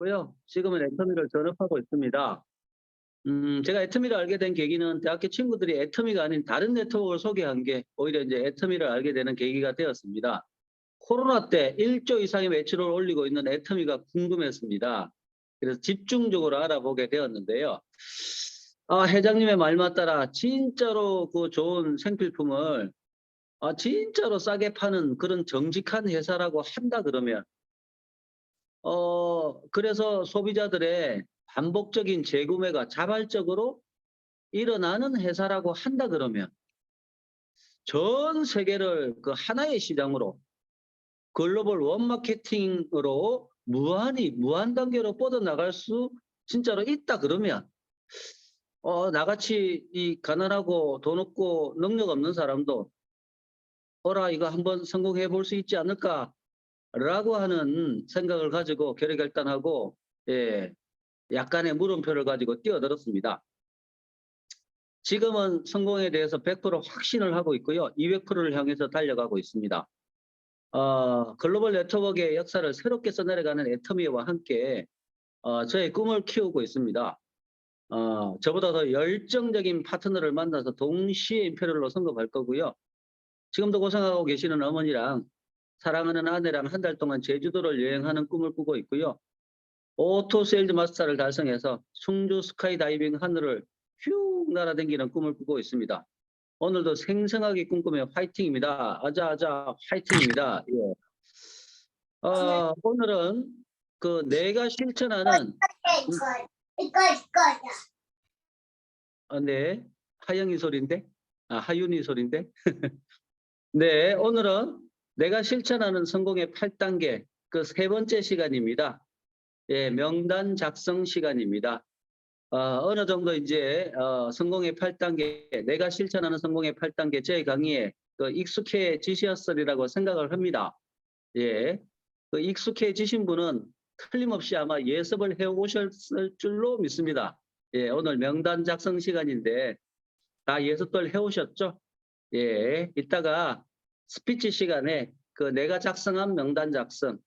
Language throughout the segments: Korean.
고요. 지금은 애터미를 전업하고 있습니다. 제가 애터미를 알게 된 계기는 대학교 친구들이 애터미가 아닌 다른 네트워크를 소개한 게 오히려 이제 애터미를 알게 되는 계기가 되었습니다. 코로나 때 1조 이상의 매출을 올리고 있는 애터미가 궁금했습니다. 그래서 집중적으로 알아보게 되었는데요. 회장님의 말만 따라 진짜로 그 좋은 생필품을 진짜로 싸게 파는 그런 정직한 회사라고 한다 그러면 그래서 소비자들의 반복적인 재구매가 자발적으로 일어나는 회사라고 한다 그러면 전 세계를 그 하나의 시장으로 글로벌 원마케팅으로 무한 단계로 뻗어나갈 수 진짜로 있다 그러면 나같이 이 가난하고 돈 없고 능력 없는 사람도 이거 한번 성공해 볼 수 있지 않을까라고 하는 생각을 가지고 결의결단하고 약간의 물음표를 가지고 뛰어들었습니다. 지금은 성공에 대해서 100% 확신을 하고 있고요. 200%를 향해서 달려가고 있습니다. 글로벌 네트워크의 역사를 새롭게 써내려가는 애터미와 함께 저의 꿈을 키우고 있습니다. 저보다 더 열정적인 파트너를 만나서 동시에 임페리얼로 성공할 거고요. 지금도 고생하고 계시는 어머니랑 사랑하는 아내랑 한 달 동안 제주도를 여행하는 꿈을 꾸고 있고요. 오토 세일즈 마스터를 달성해서 충주 스카이 다이빙 하늘을 휙 날아다니는 꿈을 꾸고 있습니다. 오늘도 생생하게 꿈꾸며 화이팅입니다. 아자아자 화이팅입니다. 예. 오늘은 그 내가 실천하는 네, 하영이 소리인데? 하윤이 소리인데? 네, 오늘은 내가 실천하는 성공의 8단계 그 세 번째 시간입니다. 예, 명단 작성 시간입니다. 어느 정도 이제 성공의 8단계, 내가 실천하는 성공의 8단계 제 강의에 그 익숙해지셨으리라고 생각을 합니다. 예, 그 익숙해지신 분은 틀림없이 아마 예습을 해오셨을 줄로 믿습니다. 예, 오늘 명단 작성 시간인데 다 예습들 해오셨죠? 예, 이따가 스피치 시간에 그 내가 작성한 명단 작성,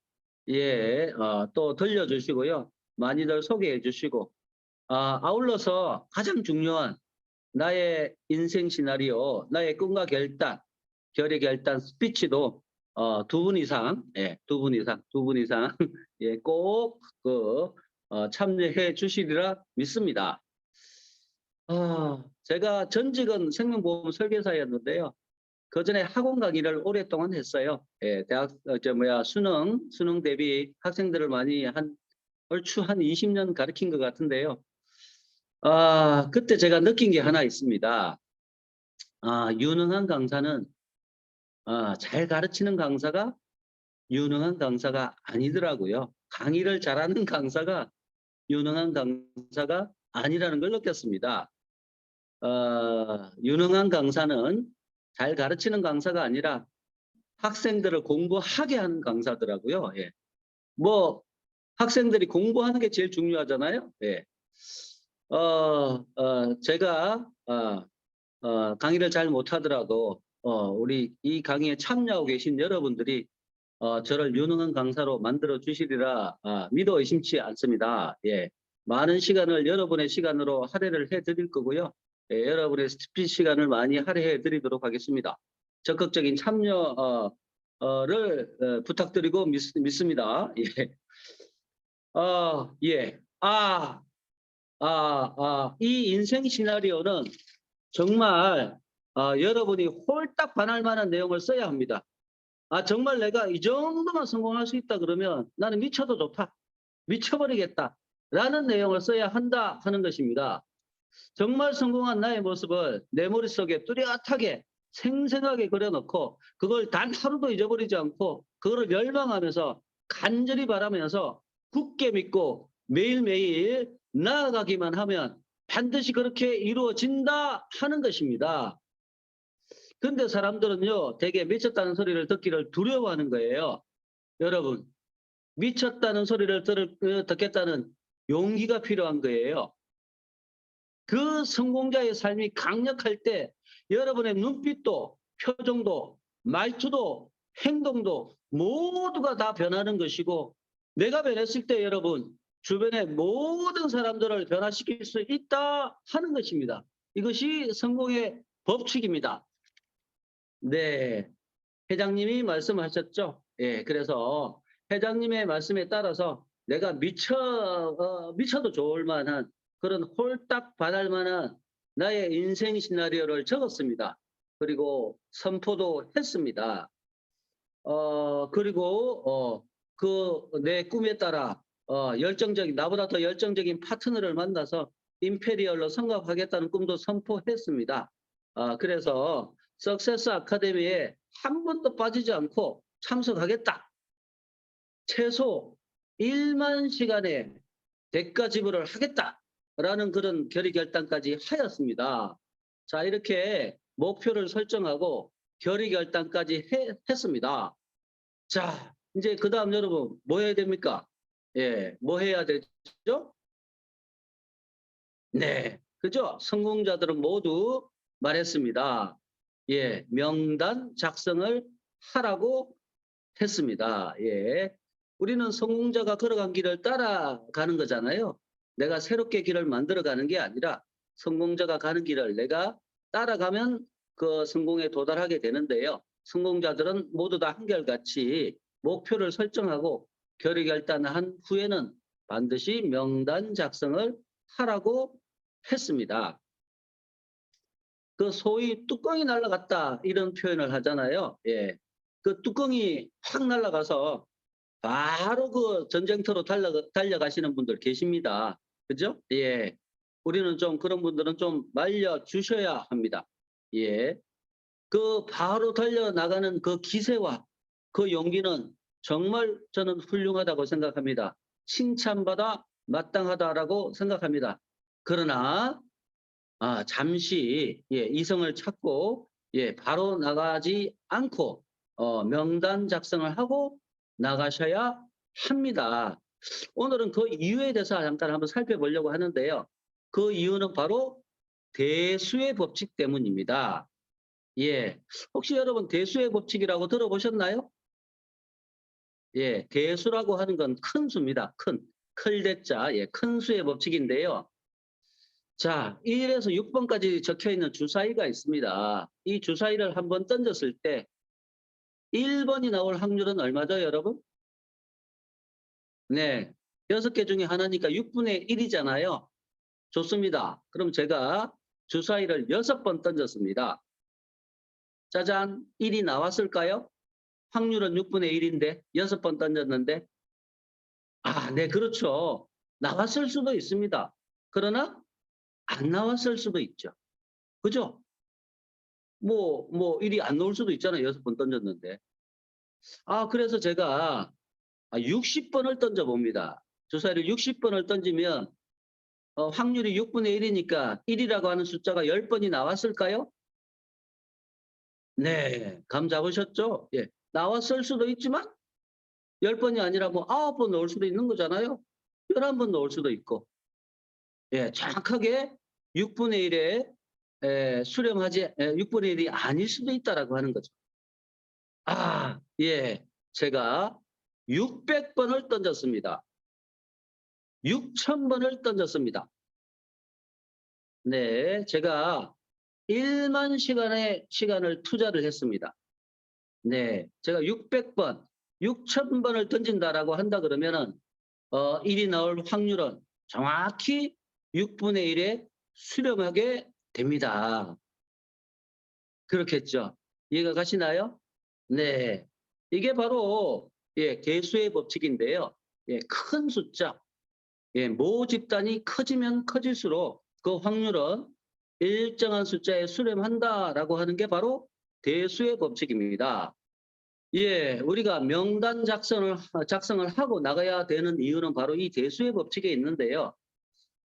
예, 또 들려주시고요. 많이들 소개해 주시고, 아울러서 가장 중요한 나의 인생 시나리오, 나의 꿈과 결단, 결의 결단 스피치도 두 분 이상, 예, 두 분 이상, 예, 꼭 참여해 주시리라 믿습니다. 제가 전직은 생명보험 설계사였는데요. 그 전에 학원 강의를 오랫동안 했어요. 예, 대학, 수능 대비 학생들을 많이 얼추 한 20년 가르친 것 같은데요. 그때 제가 느낀 게 하나 있습니다. 유능한 강사는, 잘 가르치는 강사가 유능한 강사가 아니더라고요. 강의를 잘하는 강사가 유능한 강사가 아니라는 걸 느꼈습니다. 유능한 강사는 잘 가르치는 강사가 아니라 학생들을 공부하게 하는 강사더라고요. 예. 뭐 학생들이 공부하는 게 제일 중요하잖아요. 예. 제가 강의를 잘 못하더라도 우리 이 강의에 참여하고 계신 여러분들이 저를 유능한 강사로 만들어 주시리라 믿어 의심치 않습니다. 예. 많은 시간을 여러분의 시간으로 할애를 해드릴 거고요. 예, 여러분의 스피치 시간을 많이 할애해 드리도록 하겠습니다. 적극적인 참여를 부탁드리고 믿습니다. 예. 예. 이 인생 시나리오는 정말 여러분이 홀딱 반할 만한 내용을 써야 합니다. 정말 내가 이 정도만 성공할 수 있다 그러면 나는 미쳐도 좋다. 미쳐버리겠다. 라는 내용을 써야 한다 하는 것입니다. 정말 성공한 나의 모습을 내 머릿속에 뚜렷하게 생생하게 그려놓고 그걸 단 하루도 잊어버리지 않고 그거를 열망하면서 간절히 바라면서 굳게 믿고 매일매일 나아가기만 하면 반드시 그렇게 이루어진다 하는 것입니다. 근데 사람들은요, 되게 미쳤다는 소리를 듣기를 두려워하는 거예요. 여러분, 미쳤다는 소리를 듣겠다는 용기가 필요한 거예요. 그 성공자의 삶이 강력할 때 여러분의 눈빛도, 표정도, 말투도, 행동도 모두가 다 변하는 것이고 내가 변했을 때 여러분 주변의 모든 사람들을 변화시킬 수 있다 하는 것입니다. 이것이 성공의 법칙입니다. 네, 회장님이 말씀하셨죠. 예, 그래서 회장님의 말씀에 따라서 내가 미쳐도 좋을 만한 그런 홀딱 반할 만한 나의 인생 시나리오를 적었습니다. 그리고 선포도 했습니다. 그리고 그 내 꿈에 따라 나보다 더 열정적인 파트너를 만나서 임페리얼로 성공하겠다는 꿈도 선포했습니다. 그래서 석세스 아카데미에 한 번도 빠지지 않고 참석하겠다. 최소 1만 시간의 대가 지불을 하겠다라는 그런 결의결단까지 하였습니다. 자, 이렇게 목표를 설정하고 결의결단까지 했습니다. 자, 이제 그 다음 여러분 뭐 해야 됩니까? 예, 뭐 해야 되죠? 네, 그죠? 성공자들은 모두 말했습니다. 예, 명단 작성을 하라고 했습니다. 예. 우리는 성공자가 걸어간 길을 따라가는 거잖아요. 내가 새롭게 길을 만들어가는 게 아니라 성공자가 가는 길을 내가 따라가면 그 성공에 도달하게 되는데요. 성공자들은 모두 다 한결같이 목표를 설정하고 결의결단한 후에는 반드시 명단 작성을 하라고 했습니다. 그 소위 뚜껑이 날아갔다 이런 표현을 하잖아요. 예. 그 뚜껑이 확 날아가서 바로 그 전쟁터로 달려가시는 분들 계십니다. 그죠? 예. 우리는 좀 그런 분들은 좀 말려주셔야 합니다. 예. 그 바로 달려나가는 그 기세와 그 용기는 정말 저는 훌륭하다고 생각합니다. 칭찬받아 마땅하다라고 생각합니다. 그러나 잠시 이성을 찾고 바로 나가지 않고 명단 작성을 하고 나가셔야 합니다. 오늘은 그 이유에 대해서 잠깐 한번 살펴보려고 하는데요. 그 이유는 바로 대수의 법칙 때문입니다. 예, 혹시 여러분 대수의 법칙이라고 들어보셨나요? 예, 대수라고 하는 건 큰 수입니다. 클 대자, 큰 수의 법칙인데요. 자, 1에서 6번까지 적혀 있는 주사위가 있습니다. 이 주사위를 한번 던졌을 때 1번이 나올 확률은 얼마죠, 여러분? 네, 6개 중에 하나니까 6분의 1이잖아요. 좋습니다. 그럼 제가 주사위를 6번 던졌습니다. 짜잔, 1이 나왔을까요? 확률은 6분의 1인데 6번 던졌는데 네, 그렇죠. 나왔을 수도 있습니다. 그러나 안 나왔을 수도 있죠. 그죠? 뭐 1이 안 나올 수도 있잖아요. 6번 던졌는데. 그래서 제가 60번을 던져봅니다. 주사위를 60번을 던지면 확률이 6분의 1이니까 1이라고 하는 숫자가 10번이 나왔을까요? 네, 감 잡으셨죠? 예, 나왔을 수도 있지만 10번이 아니라 뭐 9번 넣을 수도 있는 거잖아요. 11번 넣을 수도 있고. 예, 정확하게 6분의 1에 수렴하지 6분의 1이 아닐 수도 있다라고 하는 거죠. 예, 제가 600번을 던졌습니다. 6,000번을 던졌습니다. 네, 제가 1만 시간의 시간을 투자를 했습니다. 네, 제가 600번, 6,000번을 던진다라고 한다 그러면은 1이 나올 확률은 정확히 6분의 1에 수렴하게 됩니다. 그렇겠죠? 이해가 가시나요? 네, 이게 바로 개수의 법칙인데요. 큰 숫자, 모 집단이 커지면 커질수록 그 확률은 일정한 숫자에 수렴한다라고 하는 게 바로 대수의 법칙입니다. 우리가 명단 작성을 하고 나가야 되는 이유는 바로 이 대수의 법칙에 있는데요.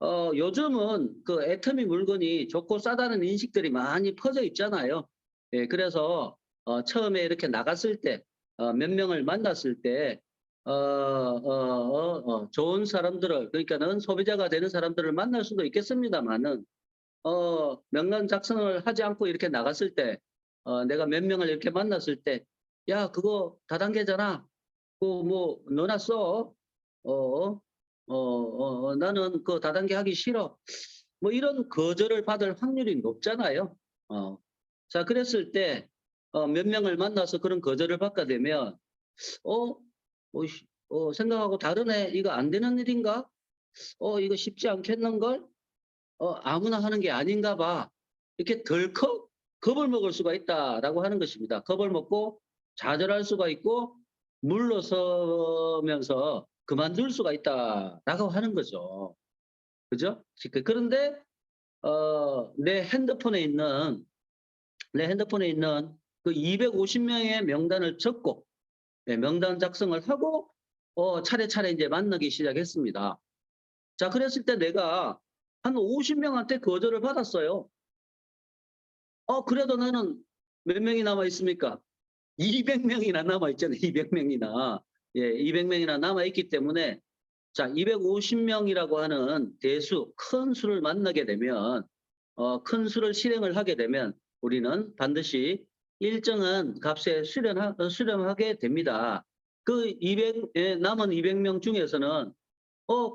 요즘은 그 애터미 물건이 좋고 싸다는 인식들이 많이 퍼져 있잖아요. 그래서 처음에 이렇게 나갔을 때, 몇 명을 만났을 때, 좋은 사람들을, 그러니까는 소비자가 되는 사람들을 만날 수도 있겠습니다만은, 명단 작성을 하지 않고 이렇게 나갔을 때, 내가 몇 명을 이렇게 만났을 때, 야, 그거 다단계잖아. 그거 뭐, 너나 써. 나는 그 다단계 하기 싫어. 뭐 이런 거절을 받을 확률이 높잖아요. 어. 자, 그랬을 때, 몇 명을 만나서 그런 거절을 받게 되면, 어, 생각하고 다르네. 이거 안 되는 일인가? 이거 쉽지 않겠는걸? 아무나 하는 게 아닌가 봐. 이렇게 덜컥 겁을 먹을 수가 있다라고 하는 것입니다. 겁을 먹고 좌절할 수가 있고 물러서면서 그만둘 수가 있다라고 하는 거죠. 그죠? 그런데 내 핸드폰에 있는 그 250명의 명단을 적고 명단 작성을 하고 차례차례 이제 만나기 시작했습니다. 자, 그랬을 때 내가 한 50명한테 거절을 받았어요. 그래도 나는 몇 명이 남아 있습니까? 200명이나 남아 있잖아요. 200명이나. 예, 200명이나 남아 있기 때문에 자, 250명이라고 하는 대수, 큰 수를 만나게 되면 큰 수를 실행을 하게 되면 우리는 반드시 일정한 값에 수렴하게 됩니다. 그 200, 남은 200명 중에서는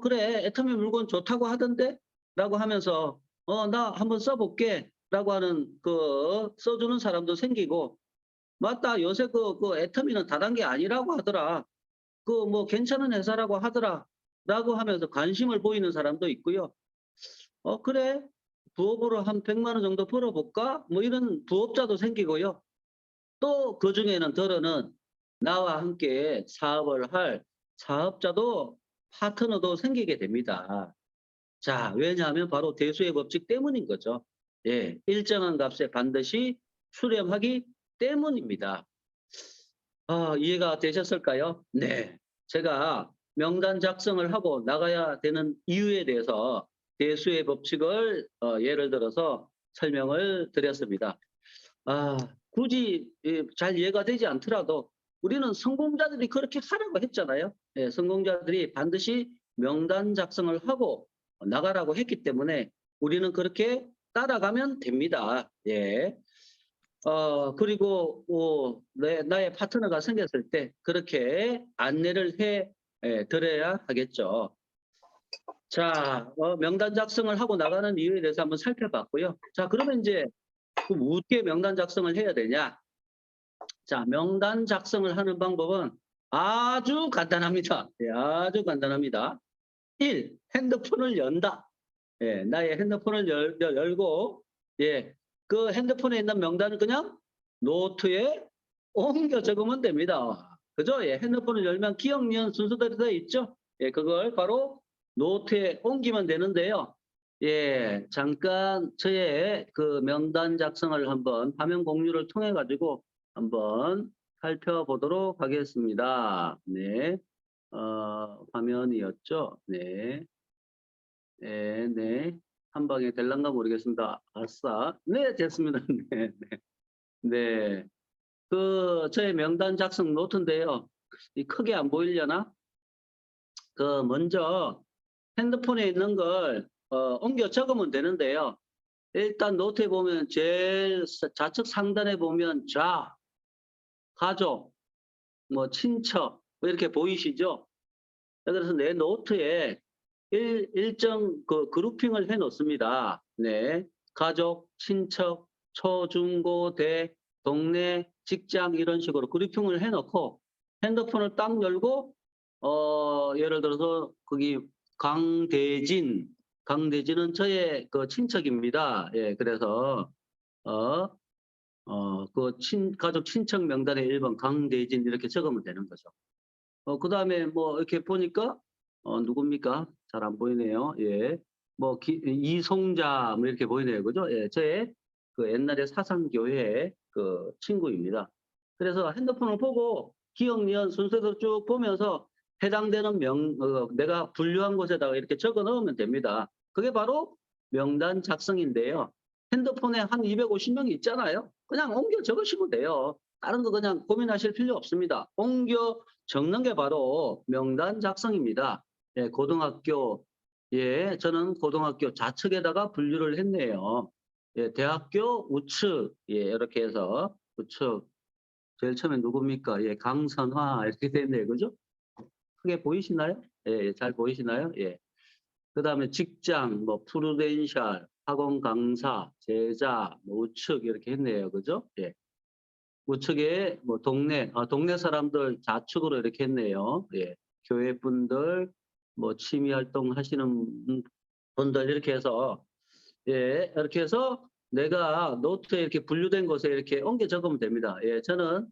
그래, 애터미 물건 좋다고 하던데? 라고 하면서 나 한번 써볼게. 라고 하는 써주는 사람도 생기고 맞다, 요새 그 애터미는 다단계 아니라고 하더라. 그 뭐 괜찮은 회사라고 하더라. 라고 하면서 관심을 보이는 사람도 있고요. 그래, 부업으로 한 100만 원 정도 벌어볼까? 뭐 이런 부업자도 생기고요. 또 그중에는 더러는 나와 함께 사업을 할 사업자도 파트너도 생기게 됩니다. 자, 왜냐하면 바로 대수의 법칙 때문인 거죠. 예, 일정한 값에 반드시 수렴하기 때문입니다. 이해가 되셨을까요? 네. 제가 명단 작성을 하고 나가야 되는 이유에 대해서 대수의 법칙을 예를 들어서 설명을 드렸습니다. 굳이 잘 이해가 되지 않더라도 우리는 성공자들이 그렇게 하라고 했잖아요. 예, 성공자들이 반드시 명단 작성을 하고 나가라고 했기 때문에 우리는 그렇게 따라가면 됩니다. 예. 그리고 나의 파트너가 생겼을 때 그렇게 안내를 해 드려야 하겠죠. 자, 명단 작성을 하고 나가는 이유에 대해서 한번 살펴봤고요. 자, 그러면 이제 그럼 어떻게 명단 작성을 해야 되냐? 자, 명단 작성을 하는 방법은 아주 간단합니다. 예, 아주 간단합니다. 1. 핸드폰을 연다. 예, 나의 핸드폰을 열고, 예, 그 핸드폰에 있는 명단을 그냥 노트에 옮겨 적으면 됩니다. 그죠? 예, 핸드폰을 열면 기억, 니은 순서대로 되어 있죠? 예, 그걸 바로 노트에 옮기면 되는데요. 예, 잠깐 저의 그 명단 작성을 한번 화면 공유를 통해 가지고 한번 살펴보도록 하겠습니다. 네. 화면이었죠? 네. 네, 네. 한 방에 될란가 모르겠습니다. 아싸. 네, 됐습니다. 네, 네. 네. 저의 명단 작성 노트인데요. 이 크게 안 보이려나? 먼저 핸드폰에 있는 걸 옮겨 적으면 되는데요. 일단 노트에 보면 제일 좌측 상단에 보면 가족, 뭐 친척 뭐 이렇게 보이시죠? 그래서 내 노트에 일정 그룹핑을 해 놓습니다. 네. 가족, 친척, 초, 중, 고, 대, 동네, 직장 이런 식으로 그룹핑을 해 놓고 핸드폰을 딱 열고 예를 들어서 거기 강대진은 저의 그 친척입니다. 예, 그래서 가족 친척 명단에 1번 강대진 이렇게 적으면 되는 거죠. 그다음에 뭐 이렇게 보니까 누굽니까? 잘 안 보이네요. 예. 뭐 이송자 뭐 이렇게 보이네요. 그죠? 예. 저의 그 옛날에 사상교회 그 친구입니다. 그래서 핸드폰을 보고 기억, 니은 순서대로 쭉 보면서 해당되는 내가 분류한 곳에다가 이렇게 적어 넣으면 됩니다. 그게 바로 명단 작성인데요. 핸드폰에 한 250명이 있잖아요. 그냥 옮겨 적으시면 돼요. 다른 거 그냥 고민하실 필요 없습니다. 옮겨 적는 게 바로 명단 작성입니다. 예, 예, 저는 고등학교 좌측에다가 분류를 했네요. 예, 대학교 우측, 예, 이렇게 해서 우측. 제일 처음에 누굽니까? 예, 강선화 이렇게 됐네요. 그죠? 크게 보이시나요? 예, 잘 보이시나요? 예. 그다음에 직장, 뭐 프루덴셜, 학원 강사, 제자, 뭐 우측 이렇게 했네요. 그죠? 예. 우측에 뭐 동네 사람들 좌측으로 이렇게 했네요. 예. 교회 분들, 뭐 취미 활동 하시는 분들 이렇게 해서 예, 이렇게 해서 내가 노트에 이렇게 분류된 곳에 이렇게 옮겨 적으면 됩니다. 예, 저는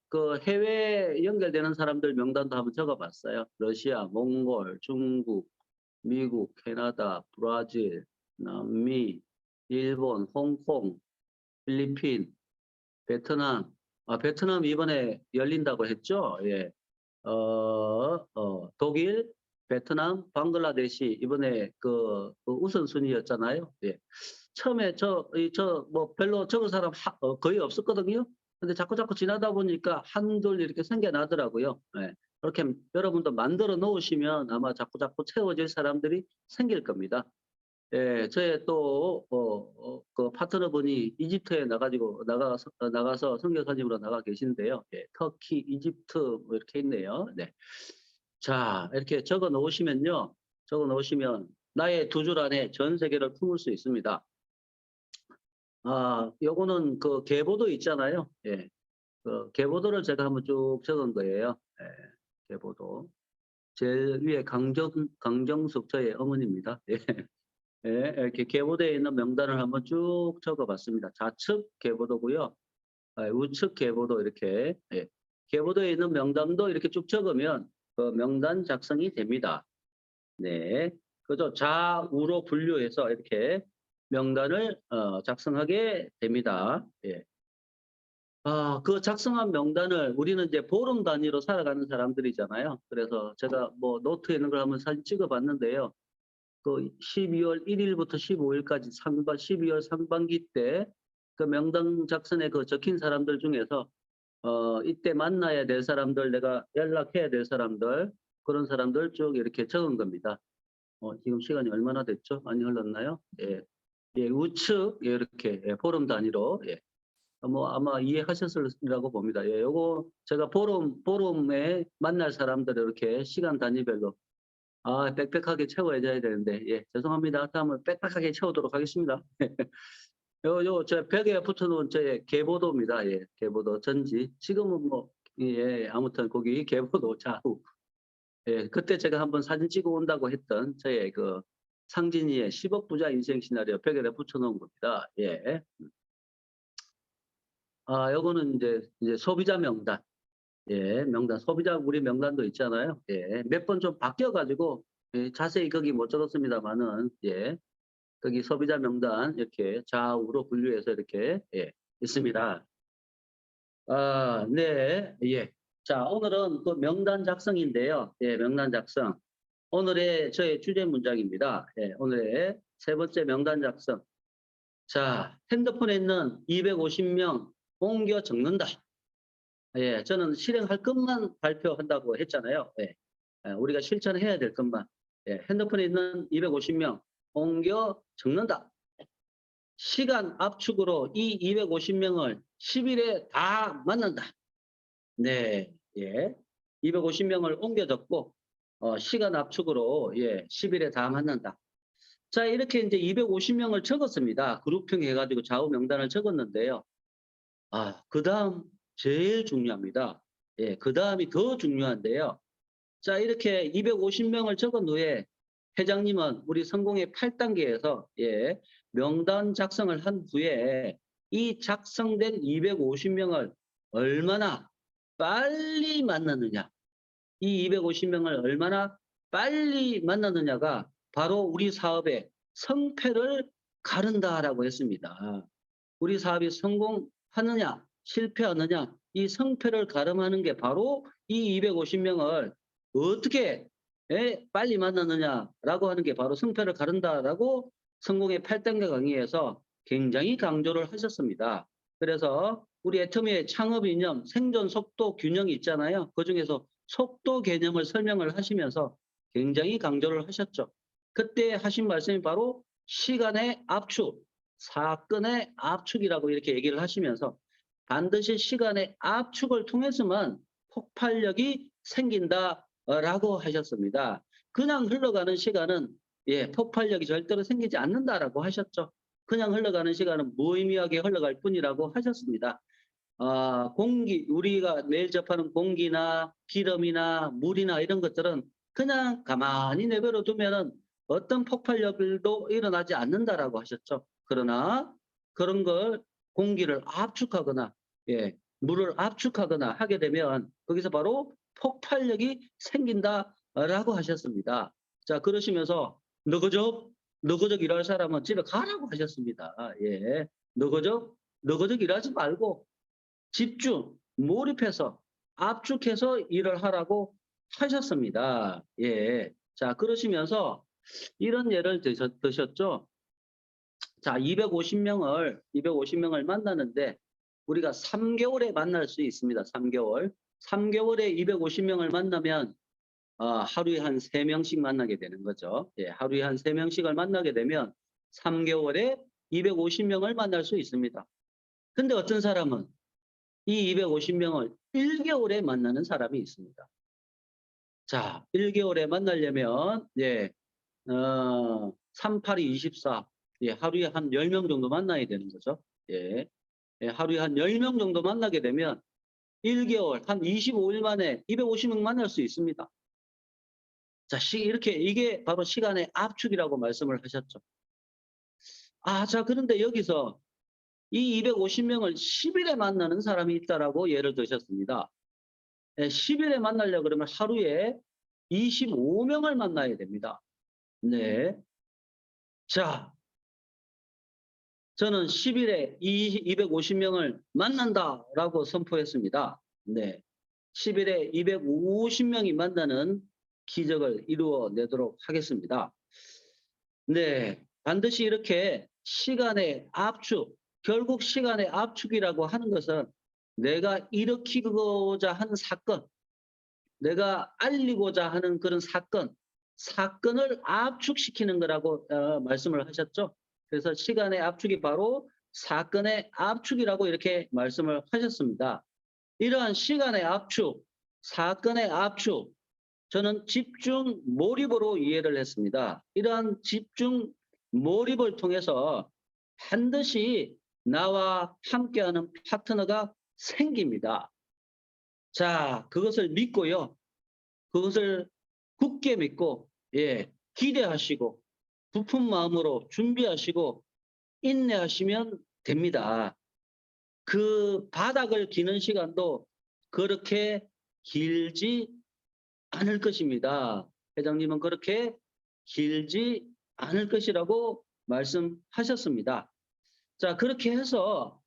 그 해외 연결되는 사람들 명단도 한번 적어봤어요. 러시아, 몽골, 중국, 미국, 캐나다, 브라질, 남미, 일본, 홍콩, 필리핀, 베트남. 베트남 이번에 열린다고 했죠? 예. 독일, 베트남, 방글라데시 이번에 그 우선순위였잖아요. 예. 처음에 뭐 별로 적은 사람 거의 없었거든요. 근데 자꾸 지나다 보니까 한둘 이렇게 생겨나더라고요. 예. 그렇게 여러분도 만들어 놓으시면 아마 자꾸 채워질 사람들이 생길 겁니다. 예, 저의 또, 그 파트너분이 이집트에 나가서 선교사님으로 나가 계신데요. 예, 터키, 이집트, 뭐 이렇게 있네요. 네. 자, 이렇게 적어 놓으시면 나의 두 줄 안에 전 세계를 품을 수 있습니다. 요거는 그 계보도 있잖아요. 예, 그 계보도를 제가 한번 쭉 적은 거예요. 예, 계보도. 제일 위에 강정숙 저의 어머니입니다. 예. 예, 이렇게 계보되어 있는 명단을 한번 쭉 적어봤습니다. 좌측 계보도고요. 우측 계보도 이렇게 계보되어 있는 명단도 이렇게 쭉 적으면 그 명단 작성이 됩니다. 네, 그죠? 좌우로 분류해서 이렇게 명단을 작성하게 됩니다. 예. 그 작성한 명단을 우리는 이제 보름 단위로 살아가는 사람들이잖아요. 그래서 제가 뭐 노트에 있는 걸 한번 사진 찍어봤는데요. 그 12월 1일부터 15일까지 12월 상반기 때 그 명단 작성에 그 적힌 사람들 중에서 이때 만나야 될 사람들, 내가 연락해야 될 사람들, 그런 사람들 쭉 이렇게 적은 겁니다. 지금 시간이 얼마나 됐죠? 많이 흘렀나요? 예. 예, 우측 이렇게 보름 단위로 뭐 아마 이해하셨으리라고 봅니다. 예, 요거 제가 보름에 만날 사람들 이렇게 시간 단위별로 빽빽하게 채워져야 되는데, 예, 죄송합니다. 다음은 빽빽하게 채우도록 하겠습니다. 제 벽에 붙여놓은 제 계보도입니다. 예, 계보도 전지. 지금은 뭐, 예, 아무튼 거기 계보도 좌우. 예, 그때 제가 한번 사진 찍어 온다고 했던 저의 그 상진이의 10억 부자 인생 시나리오 벽에 붙여놓은 겁니다. 예. 요거는 이제 소비자 명단. 예, 명단. 우리 명단도 있잖아요. 예, 몇 번 좀 바뀌어가지고, 예, 자세히 거기 못 적었습니다만은, 예, 거기 소비자 명단 이렇게 좌우로 분류해서 이렇게, 예, 있습니다. 네, 예. 자, 오늘은 그 명단 작성인데요. 예, 명단 작성. 오늘의 저의 주제 문장입니다. 예, 오늘의 세 번째 명단 작성. 자, 핸드폰에 있는 250명 옮겨 적는다. 예, 저는 실행할 것만 발표한다고 했잖아요. 예, 우리가 실천해야 될 것만. 예, 핸드폰에 있는 250명 옮겨 적는다. 시간 압축으로 이 250명을 10일에 다 만난다. 네, 예. 250명을 옮겨 적고, 시간 압축으로, 예, 10일에 다 만난다. 자, 이렇게 이제 250명을 적었습니다. 그룹핑 해가지고 좌우 명단을 적었는데요. 그 다음 제일 중요합니다. 예, 그 다음이 더 중요한데요. 자, 이렇게 250명을 적은 후에 회장님은 우리 성공의 8단계에서 예, 명단 작성을 한 후에 이 작성된 250명을 얼마나 빨리 만났느냐. 이 250명을 얼마나 빨리 만났느냐가 바로 우리 사업의 성패를 가른다라고 했습니다. 우리 사업이 성공하느냐, 실패하느냐, 이 성패를 가름하는 게 바로 이 250명을 어떻게 빨리 만났느냐라고 하는 게 바로 성패를 가른다라고 성공의 8단계 강의에서 굉장히 강조를 하셨습니다. 그래서 우리 애터미의 창업 이념, 생존 속도 균형이 있잖아요. 그중에서 속도 개념을 설명을 하시면서 굉장히 강조를 하셨죠. 그때 하신 말씀이 바로 시간의 압축, 사건의 압축이라고 이렇게 얘기를 하시면서 반드시 시간의 압축을 통해서만 폭발력이 생긴다라고 하셨습니다. 그냥 흘러가는 시간은 폭발력이 절대로 생기지 않는다라고 하셨죠. 그냥 흘러가는 시간은 무의미하게 흘러갈 뿐이라고 하셨습니다. 우리가 매일 접하는 공기나 기름이나 물이나 이런 것들은 그냥 가만히 내버려 두면은 어떤 폭발력도 일어나지 않는다라고 하셨죠. 그러나 그런 걸 공기를 압축하거나 물을 압축하거나 하게 되면 거기서 바로 폭발력이 생긴다라고 하셨습니다. 자, 그러시면서 너거적 일할 사람은 집에 가라고 하셨습니다. 너거적 일하지 말고 집중, 몰입해서 압축해서 일을 하라고 하셨습니다. 자, 그러시면서 이런 예를 드셨죠. 자, 250명을 만나는데 우리가 3개월에 만날 수 있습니다. 3개월. 3개월에 250명을 만나면 하루에 한 3명씩 만나게 되는 거죠. 하루에 한 3명씩을 만나게 되면 3개월에 250명을 만날 수 있습니다. 근데 어떤 사람은 이 250명을 1개월에 만나는 사람이 있습니다. 자, 1개월에 만나려면 3, 8이 24. 하루에 한 10명 정도 만나야 되는 거죠. 하루에 한 10명 정도 만나게 되면 1개월, 한 25일 만에 250명 만날 수 있습니다. 자, 이게 바로 시간의 압축이라고 말씀을 하셨죠. 자, 그런데 여기서 이 250명을 10일에 만나는 사람이 있다라고 예를 드셨습니다. 10일에 만나려고 그러면 하루에 25명을 만나야 됩니다. 네. 자, 저는 10일에 250명을 만난다라고 선포했습니다. 네. 10일에 250명이 만나는 기적을 이루어내도록 하겠습니다. 네. 반드시 이렇게 시간의 압축, 결국 시간의 압축이라고 하는 것은 내가 일으키고자 하는 사건, 내가 알리고자 하는 그런 사건을 압축시키는 거라고 말씀을 하셨죠. 그래서 시간의 압축이 바로 사건의 압축이라고 이렇게 말씀을 하셨습니다. 이러한 시간의 압축, 사건의 압축, 저는 집중 몰입으로 이해를 했습니다. 이러한 집중 몰입을 통해서 반드시 나와 함께하는 파트너가 생깁니다. 자, 그것을 믿고요. 그것을 굳게 믿고 기대하시고 부푼 마음으로 준비하시고 인내하시면 됩니다. 그 바닥을 기는 시간도 그렇게 길지 않을 것입니다. 회장님은 그렇게 길지 않을 것이라고 말씀하셨습니다. 자, 그렇게 해서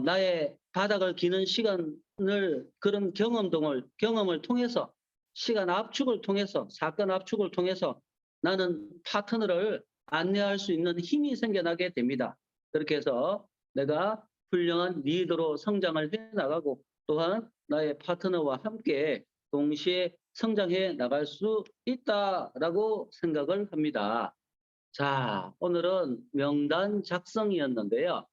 나의 바닥을 기는 시간을 그런 경험을 통해서 시간 압축을 통해서 사건 압축을 통해서 나는 파트너를 안내할 수 있는 힘이 생겨나게 됩니다. 그렇게 해서 내가 훌륭한 리더로 성장을 해 나가고 또한 나의 파트너와 함께 동시에 성장해 나갈 수 있다라고 생각을 합니다. 자, 오늘은 명단 작성이었는데요.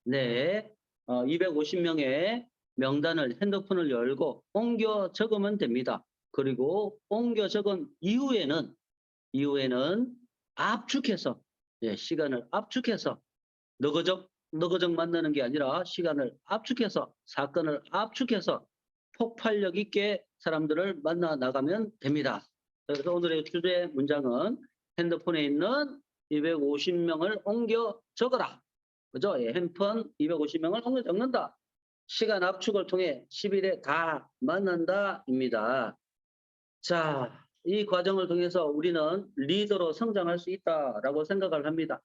네, 250명의 명단을 핸드폰을 열고 옮겨 적으면 됩니다. 그리고 옮겨 적은 이후에는 압축해서 시간을 압축해서 너거적 만나는 게 아니라 시간을 압축해서 사건을 압축해서 폭발력 있게 사람들을 만나 나가면 됩니다. 그래서 오늘의 주제 문장은 핸드폰에 있는 250명을 옮겨 적어라. 그죠? 핸폰 250명을 옮겨 적는다. 시간 압축을 통해 10일에 다 만난다입니다. 자, 이 과정을 통해서 우리는 리더로 성장할 수 있다라고 생각을 합니다.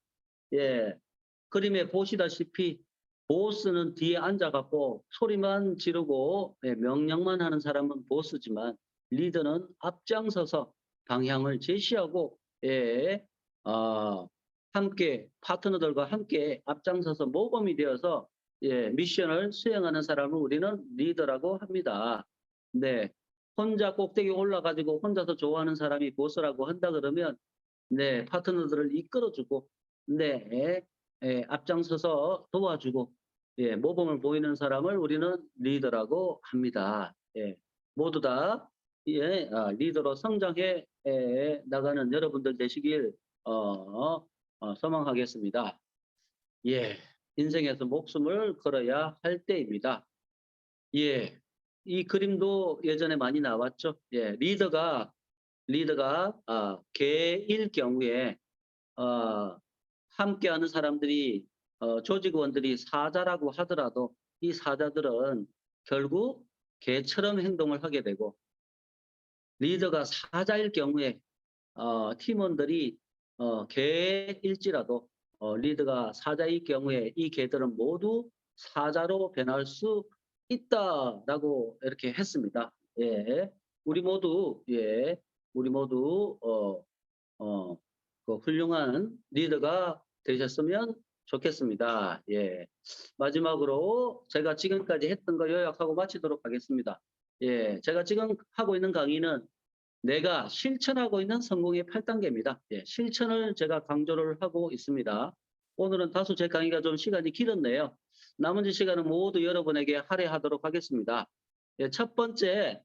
그림에 보시다시피 보스는 뒤에 앉아갖고 소리만 지르고 명령만 하는 사람은 보스지만 리더는 앞장서서 방향을 제시하고 함께 파트너들과 함께 앞장서서 모범이 되어서 미션을 수행하는 사람을 우리는 리더라고 합니다. 네, 혼자 꼭대기 올라가지고 혼자서 좋아하는 사람이 보스라고 한다 그러면 파트너들을 이끌어주고 앞장서서 도와주고 모범을 보이는 사람을 우리는 리더라고 합니다. 모두 다 리더로 성장해 나가는 여러분들 되시길 소망하겠습니다. 예, 인생에서 목숨을 걸어야 할 때입니다. 예, 이 그림도 예전에 많이 나왔죠. 예, 리더가 개일 경우에 함께하는 사람들이 조직원들이 사자라고 하더라도 이 사자들은 결국 개처럼 행동을 하게 되고, 리더가 사자일 경우에 팀원들이 개일지라도 리더가 사자일 경우에 이 개들은 모두 사자로 변할 수 있다라고 이렇게 했습니다. 예, 우리 모두 그 훌륭한 리더가 되셨으면 좋겠습니다. 예, 마지막으로 제가 지금까지 했던 거 요약하고 마치도록 하겠습니다. 예, 제가 지금 하고 있는 강의는 내가 실천하고 있는 성공의 8단계입니다. 예, 실천을 제가 강조를 하고 있습니다. 오늘은 다소 제 강의가 좀 시간이 길었네요. 나머지 시간은 모두 여러분에게 할애하도록 하겠습니다. 예, 첫 번째,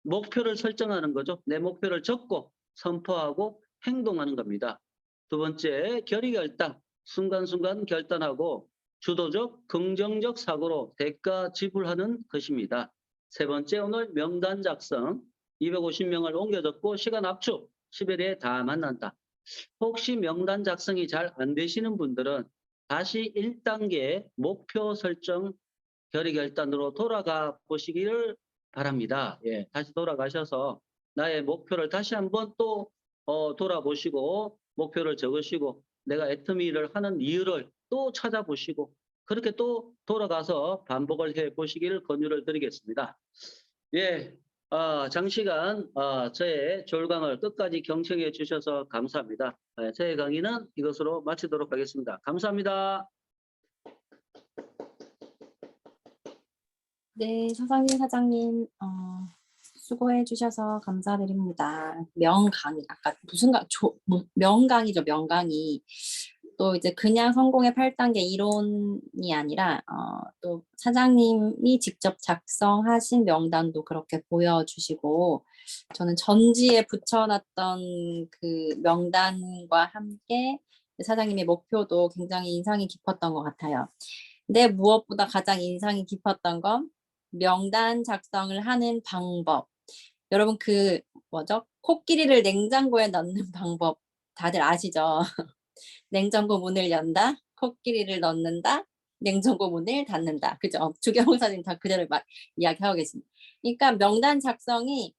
목표를 설정하는 거죠. 내 목표를 적고 선포하고 행동하는 겁니다. 두 번째, 결의결단, 순간순간 결단하고 주도적, 긍정적 사고로 대가 지불하는 것입니다. 세 번째, 오늘 명단 작성, 250명을 옮겨 적고 시간 압축, 10일에 다 만난다. 혹시 명단 작성이 잘 안 되시는 분들은 다시 1단계 목표 설정 결의결단으로 돌아가 보시기를 바랍니다. 예, 다시 돌아가셔서 나의 목표를 다시 한번 또 돌아보시고 목표를 적으시고 내가 애터미를 하는 이유를 또 찾아보시고 그렇게 또 돌아가서 반복을 해 보시기를 권유를 드리겠습니다. 예, 장시간 저의 졸강을 끝까지 경청해 주셔서 감사합니다. 저의 강의는 이것으로 마치도록 하겠습니다. 감사합니다. 네, 서상민 사장님, 수고해 주셔서 감사드립니다. 명강의, 아까 무슨 명강이죠, 명강의. 또 이제 그냥 성공의 8단계 이론이 아니라, 또 사장님이 직접 작성하신 명단도 그렇게 보여주시고, 저는 전지에 붙여놨던 그 명단과 함께 사장님의 목표도 굉장히 인상이 깊었던 것 같아요. 근데 무엇보다 가장 인상이 깊었던 건 명단 작성을 하는 방법. 여러분 그 뭐죠? 코끼리를 냉장고에 넣는 방법 다들 아시죠? 냉장고 문을 연다, 코끼리를 넣는다, 냉장고 문을 닫는다. 그죠? 주경사님 다 그대로 이야기하고 계십니다. 그러니까 명단 작성이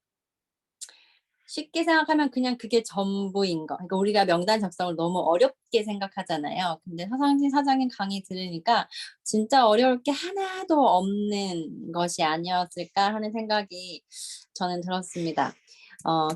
쉽게 생각하면 그냥 그게 전부인 거. 그러니까 우리가 명단 작성을 너무 어렵게 생각하잖아요. 근데 서상진 사장님 강의 들으니까 진짜 어려울 게 하나도 없는 것이 아니었을까 하는 생각이 저는 들었습니다.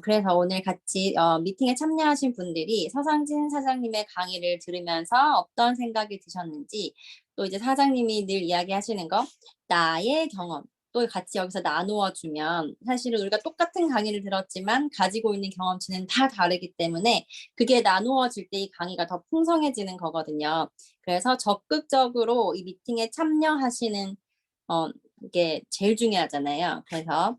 그래서 오늘 같이 미팅에 참여하신 분들이 서상진 사장님의 강의를 들으면서 어떤 생각이 드셨는지, 또 이제 사장님이 늘 이야기하시는 거, 나의 경험, 또 같이 여기서 나누어 주면 사실은 우리가 똑같은 강의를 들었지만 가지고 있는 경험치는 다 다르기 때문에 그게 나누어질 때 이 강의가 더 풍성해지는 거거든요. 그래서 적극적으로 이 미팅에 참여하시는 이게 제일 중요하잖아요. 그래서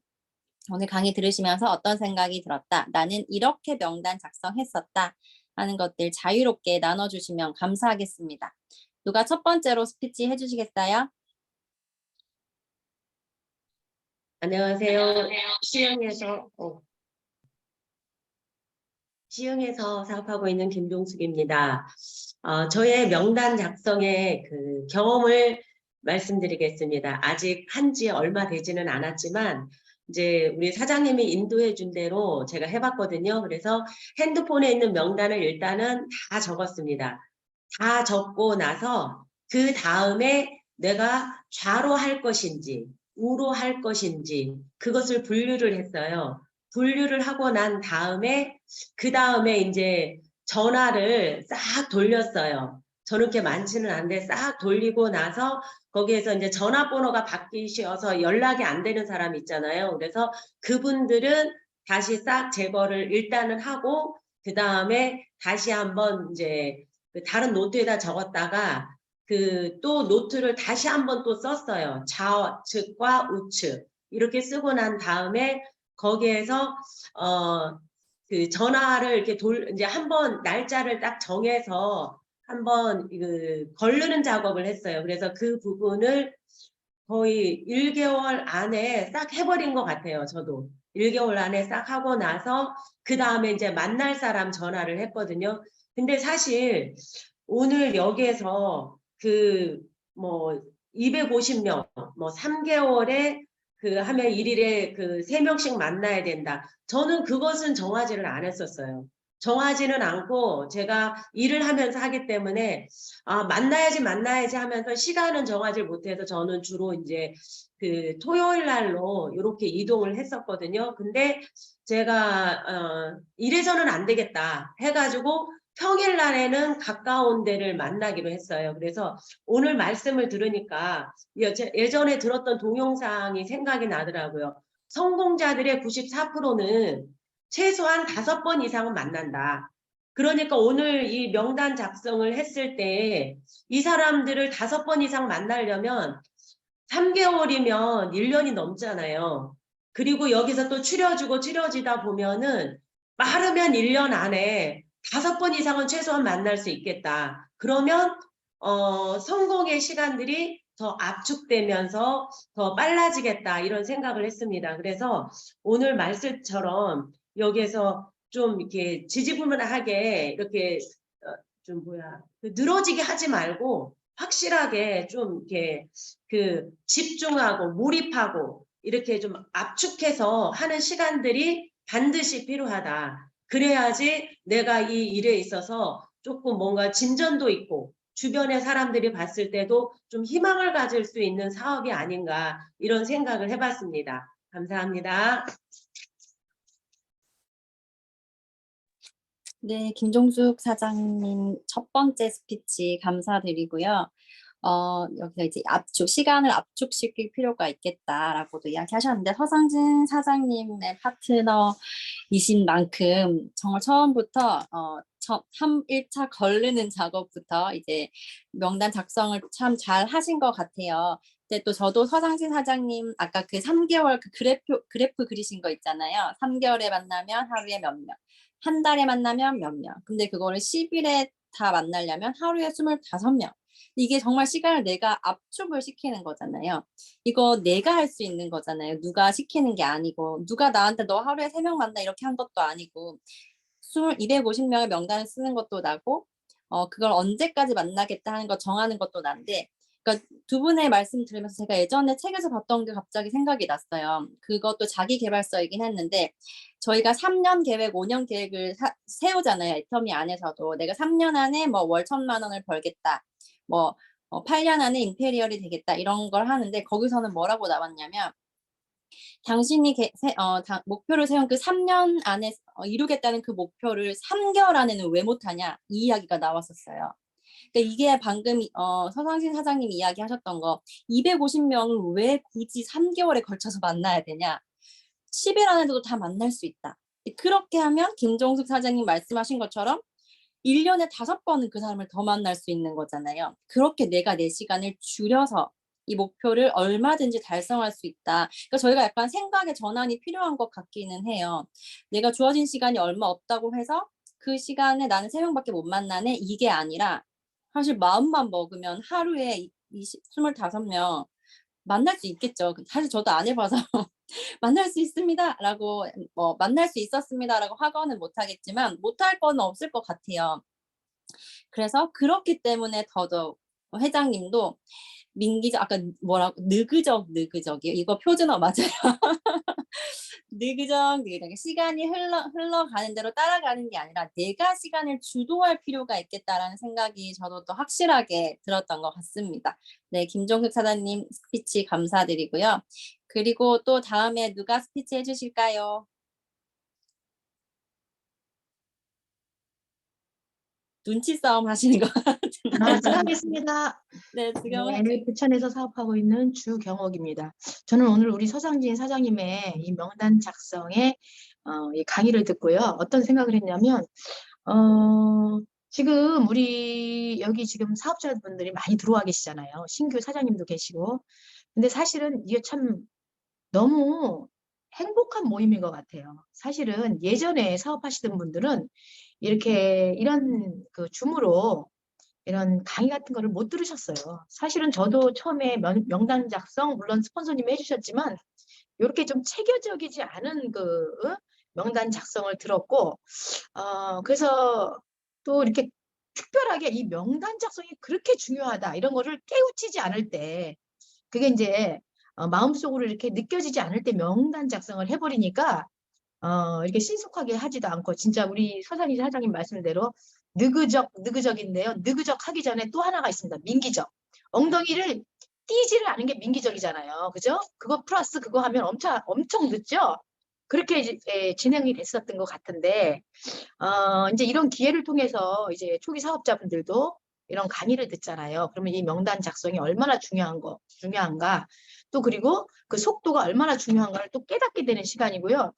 오늘 강의 들으시면서 어떤 생각이 들었다, 나는 이렇게 명단 작성했었다 하는 것들 자유롭게 나눠주시면 감사하겠습니다. 누가 첫 번째로 스피치 해주시겠어요? 안녕하세요. 시흥에서 사업하고 있는 김종숙입니다. 저의 명단 작성의 그 경험을 말씀드리겠습니다. 아직 한지 얼마 되지는 않았지만 이제 우리 사장님이 인도해 준 대로 제가 해봤거든요. 그래서 핸드폰에 있는 명단을 일단은 다 적었습니다. 다 적고 나서 그 다음에 내가 좌로 할 것인지 우로 할 것인지 그것을 분류를 했어요. 분류를 하고 난 다음에 그 다음에 이제 전화를 싹 돌렸어요. 저는 그렇게 많지는 않은데 싹 돌리고 나서 거기에서 이제 전화번호가 바뀌셔서 연락이 안 되는 사람 있잖아요. 그래서 그분들은 다시 싹 제거를 일단은 하고 그 다음에 다시 한번 이제 다른 노트에다 적었다가 그 또 노트를 다시 한번 또 썼어요. 좌측과 우측 이렇게 쓰고 난 다음에 거기에서 그 전화를 이렇게 이제 한번 날짜를 딱 정해서 한번 그 거르는 작업을 했어요. 그래서 그 부분을 거의 1개월 안에 싹 해버린 것 같아요. 저도 1개월 안에 싹 하고 나서 그 다음에 이제 만날 사람 전화를 했거든요. 근데 사실 오늘 여기에서 그 뭐 250명, 뭐 3개월에 그 하면 1일에 그 3명씩 만나야 된다. 저는 그것은 정하지를 않았었어요. 정하지는 않고 제가 일을 하면서 하기 때문에 만나야지 하면서 시간은 정하지 못해서 저는 주로 이제 그 토요일 날로 이렇게 이동을 했었거든요. 근데 제가 이래서는 안 되겠다 해가지고 평일 날에는 가까운 데를 만나기로 했어요. 그래서 오늘 말씀을 들으니까 예전에 들었던 동영상이 생각이 나더라고요. 성공자들의 94%는 최소한 5번 이상은 만난다. 그러니까 오늘 이 명단 작성을 했을 때 이 사람들을 5번 이상 만나려면 3개월이면 1년이 넘잖아요. 그리고 여기서 또 추려지다 보면은 빠르면 1년 안에 5번 이상은 최소한 만날 수 있겠다. 그러면 성공의 시간들이 더 압축되면서 더 빨라지겠다 이런 생각을 했습니다. 그래서 오늘 말씀처럼 여기에서 좀 이렇게 지지부문하게 이렇게 늘어지게 하지 말고 확실하게 좀 이렇게 그 집중하고 몰입하고 이렇게 좀 압축해서 하는 시간들이 반드시 필요하다. 그래야지 내가 이 일에 있어서 조금 뭔가 진전도 있고 주변의 사람들이 봤을 때도 좀 희망을 가질 수 있는 사업이 아닌가 이런 생각을 해봤습니다. 감사합니다. 네, 김종숙 사장님 첫 번째 스피치 감사드리고요. 여기서 이제 시간을 압축시킬 필요가 있겠다라고도 이야기하셨는데, 서상진 사장님의 파트너이신 만큼 정말 처음부터 1차 걸르는 작업부터 이제 명단 작성을 참 잘 하신 것 같아요. 근데 또 저도 서상진 사장님 아까 그 3개월 그 그래프 그리신 거 있잖아요. 3개월에 만나면 하루에 몇 명, 한 달에 만나면 몇 명. 근데 그거를 10일에 다 만나려면 하루에 25명. 이게 정말 시간을 내가 압축을 시키는 거잖아요. 이거 내가 할 수 있는 거잖아요. 누가 시키는 게 아니고, 누가 나한테 너 하루에 3명 만나 이렇게 한 것도 아니고, 250명의 명단을 쓰는 것도 나고, 그걸 언제까지 만나겠다 하는 거 정하는 것도 난데, 그러니까 두 분의 말씀 들으면서 제가 예전에 책에서 봤던 게 갑자기 생각이 났어요. 그것도 자기 개발서이긴 했는데, 저희가 3년 계획, 5년 계획을 세우잖아요. 애터미 안에서도. 내가 3년 안에 뭐 월 1,000만 원을 벌겠다. 뭐 8년 안에 임페리얼이 되겠다. 이런 걸 하는데 거기서는 뭐라고 나왔냐면 당신이 목표를 세운 그 3년 안에 이루겠다는 그 목표를 3개월 안에는 왜 못하냐 이 이야기가 나왔었어요. 그러니까 이게 방금 서상신 사장님이 이야기하셨던 거 250명을 왜 굳이 3개월에 걸쳐서 만나야 되냐 10일 안에도 다 만날 수 있다. 그렇게 하면 김종숙 사장님 말씀하신 것처럼 1년에 5번은 그 사람을 더 만날 수 있는 거잖아요. 그렇게 내가 내 시간을 줄여서 이 목표를 얼마든지 달성할 수 있다. 그러니까 저희가 약간 생각의 전환이 필요한 것 같기는 해요. 내가 주어진 시간이 얼마 없다고 해서 그 시간에 나는 3명밖에 못 만나네 이게 아니라 사실 마음만 먹으면 하루에 25명 만날 수 있겠죠. 사실 저도 안 해봐서 만날 수 있습니다라고 만날 수 있었습니다라고 확언은 못하겠지만 못할 건 없을 것 같아요. 그래서 그렇기 때문에 더더욱 회장님도 민기적 아까 뭐라고 느그적이요. 이거 표준어 맞아요. 느그적 시간이 흘러가는 대로 따라가는 게 아니라 내가 시간을 주도할 필요가 있겠다라는 생각이 저도 또 확실하게 들었던 것 같습니다. 네, 김종숙 사장님 스피치 감사드리고요. 그리고 또 다음에 누가 스피치 해주실까요? 눈치 싸움 하시는 것 같은데. 제가 하겠습니다. 네, 지금 네, 부천에서 사업하고 있는 주경옥입니다. 저는 오늘 우리 서상진 사장님의 이 명단 작성의 이 강의를 듣고요. 어떤 생각을 했냐면 지금 우리 여기 지금 사업자분들이 많이 들어와 계시잖아요. 신규 사장님도 계시고. 근데 사실은 이게 참 너무 행복한 모임인 것 같아요. 사실은 예전에 사업하시던 분들은 이렇게 이런 그 줌으로 이런 강의 같은 거를 못 들으셨어요. 사실은 저도 처음에 명단 작성, 물론 스폰서님이 해주셨지만 이렇게 좀 체계적이지 않은 그 명단 작성을 들었고, 그래서 또 이렇게 특별하게 이 명단 작성이 그렇게 중요하다 이런 거를 깨우치지 않을 때, 그게 이제 마음속으로 이렇게 느껴지지 않을 때 명단 작성을 해버리니까 이렇게 신속하게 하지도 않고, 진짜 우리 서산희 사장님 말씀대로 느그적인데요. 느그적 하기 전에 또 하나가 있습니다. 민기적. 엉덩이를 띄지를 않은 게 민기적이잖아요. 그죠? 그거 플러스 그거 하면 엄청 늦죠? 그렇게 진행이 됐었던 것 같은데, 이제 이런 기회를 통해서 이제 초기 사업자분들도 이런 강의를 듣잖아요. 그러면 이 명단 작성이 얼마나 중요한가, 또 그리고 그 속도가 얼마나 중요한가를 또 깨닫게 되는 시간이고요.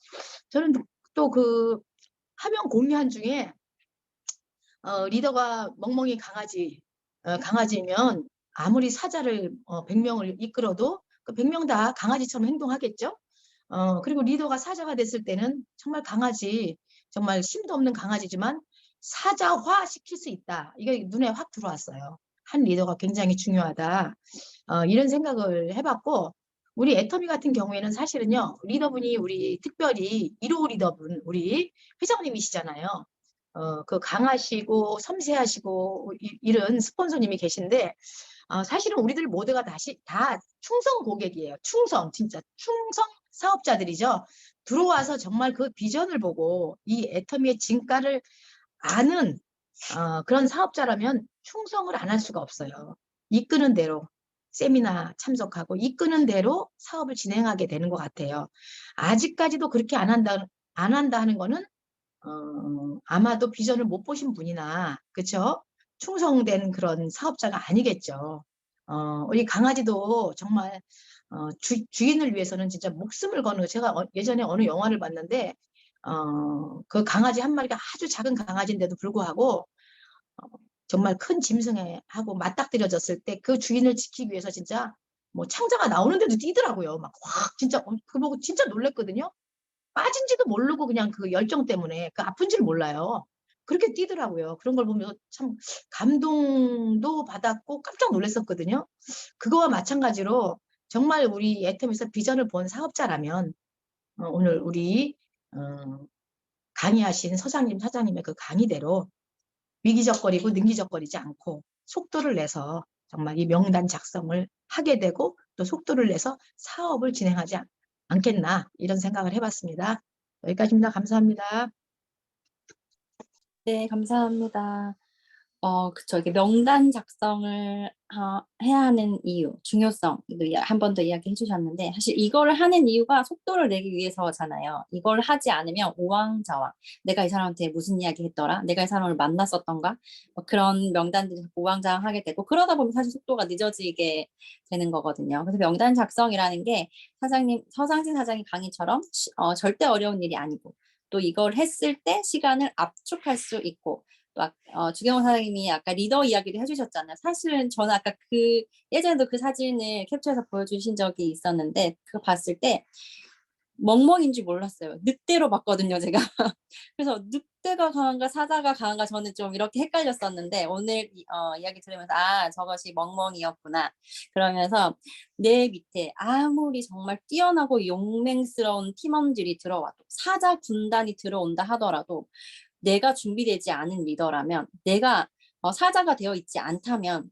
저는 또 그 화면 공유한 중에 리더가 멍멍이 강아지면 아무리 사자를 100명을 이끌어도 그 100명 다 강아지처럼 행동하겠죠. 그리고 리더가 사자가 됐을 때는 정말 정말 힘도 없는 강아지지만 사자화 시킬 수 있다. 이게 눈에 확 들어왔어요. 한 리더가 굉장히 중요하다. 이런 생각을 해봤고, 우리 애터미 같은 경우에는 사실은요, 리더분이 우리 특별히 1호 리더분, 우리 회장님이시잖아요. 그 강하시고 섬세하시고 이런 스폰서님이 계신데, 사실은 우리들 모두가 다 충성 고객이에요. 진짜 충성 사업자들이죠. 들어와서 정말 그 비전을 보고 이 애터미의 진가를 아는 그런 사업자라면 충성을 안 할 수가 없어요. 이끄는 대로 세미나 참석하고 이끄는 대로 사업을 진행하게 되는 것 같아요. 아직까지도 그렇게 안 한다 하는 거는 아마도 비전을 못 보신 분이나, 그렇죠? 충성된 그런 사업자가 아니겠죠. 우리 강아지도 정말 주인을 위해서는 진짜 목숨을 거는 거. 제가 예전에 어느 영화를 봤는데 그 강아지 한 마리가 아주 작은 강아지인데도 불구하고 정말 큰 짐승에 하고 맞닥뜨려졌을 때 그 주인을 지키기 위해서 진짜 뭐 창자가 나오는데도 뛰더라고요. 막 확 진짜 그거 보고 진짜 놀랬거든요. 빠진지도 모르고 그냥 그 열정 때문에 그 아픈지를 몰라요. 그렇게 뛰더라고요. 그런 걸 보면서 참 감동도 받았고 깜짝 놀랐었거든요. 그거와 마찬가지로 정말 우리 애텀에서 비전을 본 사업자라면 오늘 우리 강의하신 서장님, 사장님의 그 강의대로 위기적거리고 능기적거리지 않고 속도를 내서 정말 이 명단 작성을 하게 되고 또 속도를 내서 사업을 진행하지 않겠나, 이런 생각을 해봤습니다. 여기까지입니다. 감사합니다. 네, 감사합니다. 그쵸. 이게 명단 작성을 해야 하는 이유, 중요성, 한 번 더 이야기해 주셨는데, 사실 이거를 하는 이유가 속도를 내기 위해서잖아요. 이걸 하지 않으면 오왕좌왕. 내가 이 사람한테 무슨 이야기 했더라? 내가 이 사람을 만났었던가? 뭐 그런 명단들이 오왕좌왕 하게 되고, 그러다 보면 사실 속도가 늦어지게 되는 거거든요. 그래서 명단 작성이라는 게 서상진 사장님 강의처럼 절대 어려운 일이 아니고, 또 이걸 했을 때 시간을 압축할 수 있고, 주경호 사장님이 아까 리더 이야기를 해주셨잖아요. 사실은 저는 아까 예전에도 그 사진을 캡처해서 보여주신 적이 있었는데, 그거 봤을 때 멍멍인 줄 몰랐어요. 늑대로 봤거든요, 제가. 그래서 늑대가 강한가 사자가 강한가 저는 좀 이렇게 헷갈렸었는데, 오늘 이야기 들으면서 저것이 멍멍이었구나. 그러면서 내 밑에 아무리 정말 뛰어나고 용맹스러운 팀원들이 들어와도, 사자 군단이 들어온다 하더라도 내가 준비되지 않은 리더라면, 내가 사자가 되어 있지 않다면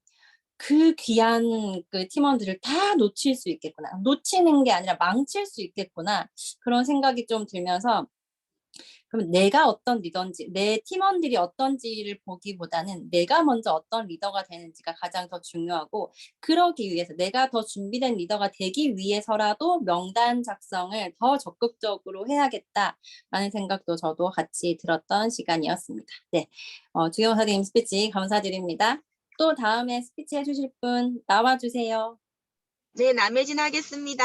그 귀한 그 팀원들을 다 놓칠 수 있겠구나. 놓치는 게 아니라 망칠 수 있겠구나. 그런 생각이 좀 들면서, 그럼 내가 어떤 리더인지, 내 팀원들이 어떤지를 보기보다는 내가 먼저 어떤 리더가 되는지가 가장 더 중요하고, 그러기 위해서 내가 더 준비된 리더가 되기 위해서라도 명단 작성을 더 적극적으로 해야겠다라는 생각도 저도 같이 들었던 시간이었습니다. 네, 주경호 선생님 스피치 감사드립니다. 또 다음에 스피치 해주실 분 나와주세요. 네, 남혜진 하겠습니다.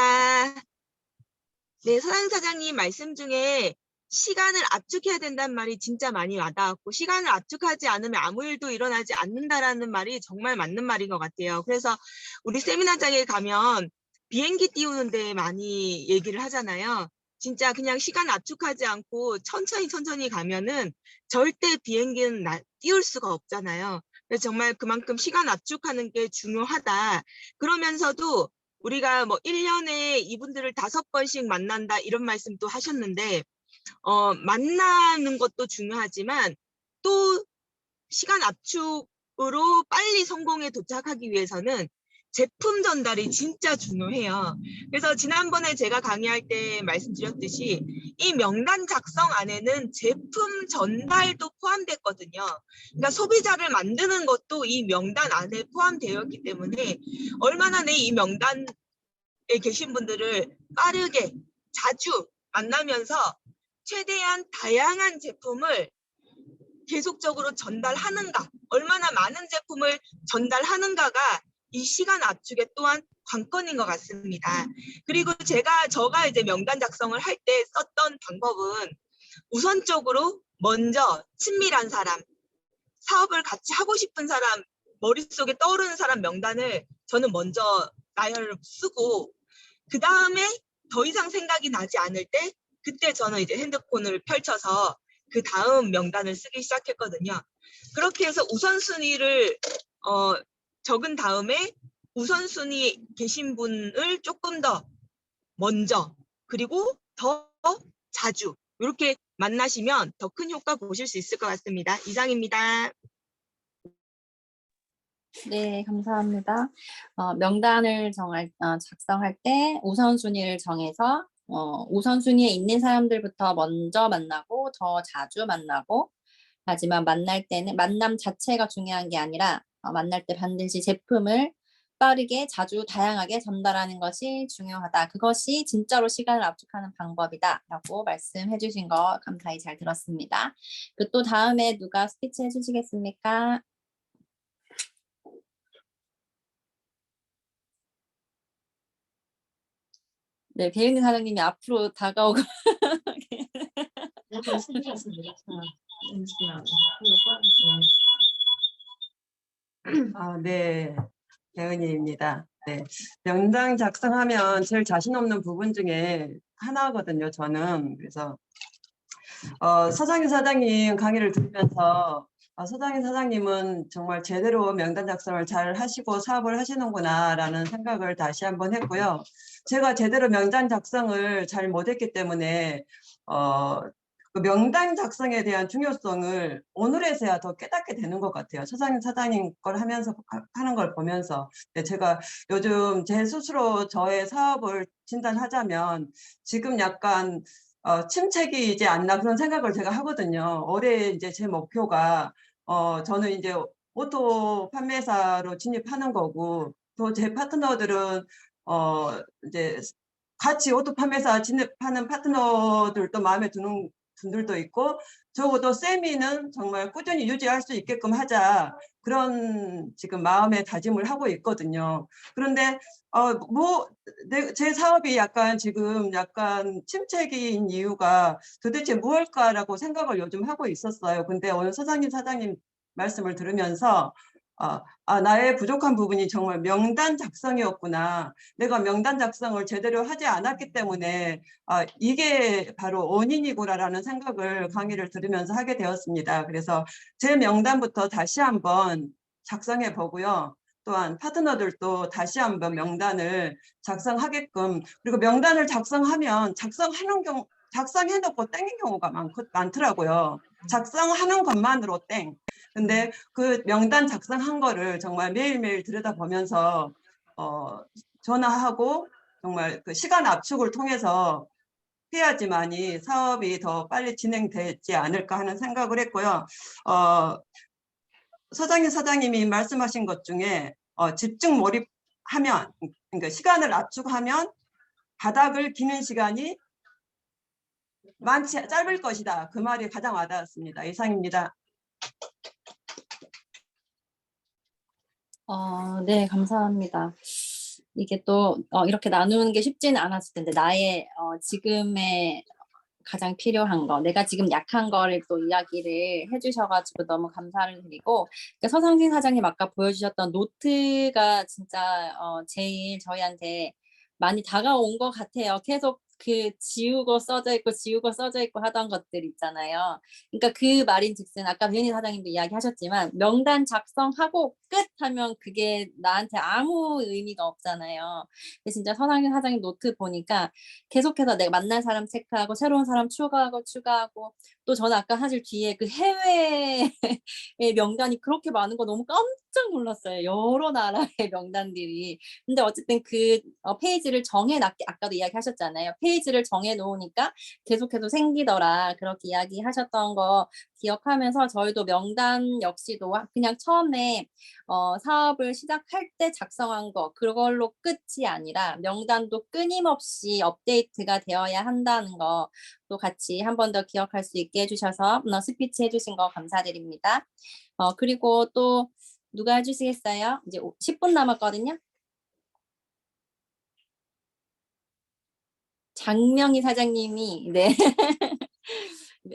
네, 서상 사장님 말씀 중에 시간을 압축해야 된다는 말이 진짜 많이 와닿았고, 시간을 압축하지 않으면 아무 일도 일어나지 않는다라는 말이 정말 맞는 말인 것 같아요. 그래서 우리 세미나장에 가면 비행기 띄우는데 많이 얘기를 하잖아요. 진짜 그냥 시간 압축하지 않고 천천히 가면은 절대 비행기는 띄울 수가 없잖아요. 그래서 정말 그만큼 시간 압축하는 게 중요하다. 그러면서도 우리가 뭐 1년에 이분들을 5번씩 만난다 이런 말씀도 하셨는데 만나는 것도 중요하지만 또 시간 압축으로 빨리 성공에 도착하기 위해서는 제품 전달이 진짜 중요해요. 그래서 지난번에 제가 강의할 때 말씀드렸듯이 이 명단 작성 안에는 제품 전달도 포함됐거든요. 그러니까 소비자를 만드는 것도 이 명단 안에 포함되어 있기 때문에 얼마나 내 이 명단에 계신 분들을 빠르게 자주 만나면서 최대한 다양한 제품을 계속적으로 전달하는가, 얼마나 많은 제품을 전달하는가가 이 시간 압축의 또한 관건인 것 같습니다. 그리고 저가 이제 명단 작성을 할 때 썼던 방법은 우선적으로 먼저 친밀한 사람, 사업을 같이 하고 싶은 사람, 머릿속에 떠오르는 사람 명단을 저는 먼저 나열을 쓰고 그 다음에 더 이상 생각이 나지 않을 때 그때 저는 이제 핸드폰을 펼쳐서 그 다음 명단을 쓰기 시작했거든요. 그렇게 해서 우선순위를 적은 다음에 우선순위 계신 분을 조금 더 먼저 그리고 더 자주 이렇게 만나시면 더 큰 효과 보실 수 있을 것 같습니다. 이상입니다. 네, 감사합니다. 명단을 작성할 때 우선순위를 정해서 우선순위에 있는 사람들부터 먼저 만나고 더 자주 만나고, 하지만 만날 때는 만남 자체가 중요한 게 아니라 만날 때 반드시 제품을 빠르게 자주 다양하게 전달하는 것이 중요하다. 그것이 진짜로 시간을 압축하는 방법이다라고 말씀해 주신 거 감사히 잘 들었습니다. 그 또 다음에 누가 스피치 해주시겠습니까? 네, 배윤희 사장님이 앞으로 다가오고 네, 배은희입니다. 네, 명단 작성하면 제일 자신 없는 부분 중에 하나거든요, 저는. 그래서 사장님 강의를 들으면서 사장님은 정말 제대로 명단 작성을 잘 하시고 사업을 하시는구나라는 생각을 다시 한번 했고요. 제가 제대로 명단 작성을 잘 못했기 때문에 그 명단 작성에 대한 중요성을 오늘에서야 더 깨닫게 되는 것 같아요. 사장님 걸 하면서 하는 걸 보면서. 제가 요즘 제 스스로 저의 사업을 진단하자면 지금 약간 침체기이지 않나 그런 생각을 제가 하거든요. 올해 이제 제 목표가 저는 이제 오토 판매사로 진입하는 거고, 또 제 파트너들은 이제 같이 오토 판매사 진입하는 파트너들도 마음에 드는 분들도 있고, 적어도 세미는 정말 꾸준히 유지할 수 있게끔 하자, 그런 지금 마음의 다짐을 하고 있거든요. 그런데 제 사업이 지금 약간 침체기인 이유가 도대체 무엇일까라고 생각을 요즘 하고 있었어요. 근데 오늘 사장님 말씀을 들으면서 나의 부족한 부분이 정말 명단 작성이었구나. 내가 명단 작성을 제대로 하지 않았기 때문에 이게 바로 원인이구나라는 생각을 강의를 들으면서 하게 되었습니다. 그래서 제 명단부터 다시 한번 작성해 보고요. 또한 파트너들도 다시 한번 명단을 작성하게끔, 그리고 명단을 작성하면 작성해놓고 땡긴 경우가 많더라고요. 작성하는 것만으로 땡. 근데 그 명단 작성한 거를 정말 매일매일 들여다보면서 전화하고 정말 그 시간 압축을 통해서 해야지만이 사업이 더 빨리 진행되지 않을까 하는 생각을 했고요. 사장님이 말씀하신 것 중에 집중 몰입하면, 그러니까 시간을 압축하면 바닥을 기는 시간이 짧을 것이다. 그 말이 가장 와닿았습니다. 이상입니다. 네, 감사합니다. 이게 또 이렇게 나누는 게 쉽지는 않았을 텐데, 나의 지금의 가장 필요한 거, 내가 지금 약한 거를 또 이야기를 해주셔가지고 너무 감사를 드리고, 그러니까 서상진 사장님 아까 보여주셨던 노트가 진짜 제일 저희한테 많이 다가온 것 같아요. 계속 그 지우고 써져 있고 지우고 써져 있고 하던 것들 있잖아요. 그러니까 그 말인즉슨 아까 변희 사장님도 이야기하셨지만 명단 작성하고 끝 하면 그게 나한테 아무 의미가 없잖아요. 근데 진짜 서상윤 사장님 노트 보니까 계속해서 내가 만날 사람 체크하고 새로운 사람 추가하고 또 저는 아까 사실 뒤에 그 해외의 명단이 그렇게 많은 거 너무 깜짝 놀랐어요. 여러 나라의 명단들이. 근데 어쨌든 그 페이지를 정해놨게 아까도 이야기하셨잖아요. 페이지를 정해놓으니까 계속해서 생기더라. 그렇게 이야기하셨던 거 기억하면서 저희도 명단 역시도 그냥 처음에 사업을 시작할 때 작성한 거 그걸로 끝이 아니라 명단도 끊임없이 업데이트가 되어야 한다는 거 또 같이 한 번 더 기억할 수 있게 해주셔서 스피치 해주신 거 감사드립니다. 그리고 또 누가 해주시겠어요? 이제 10분 남았거든요. 장명희 사장님이 네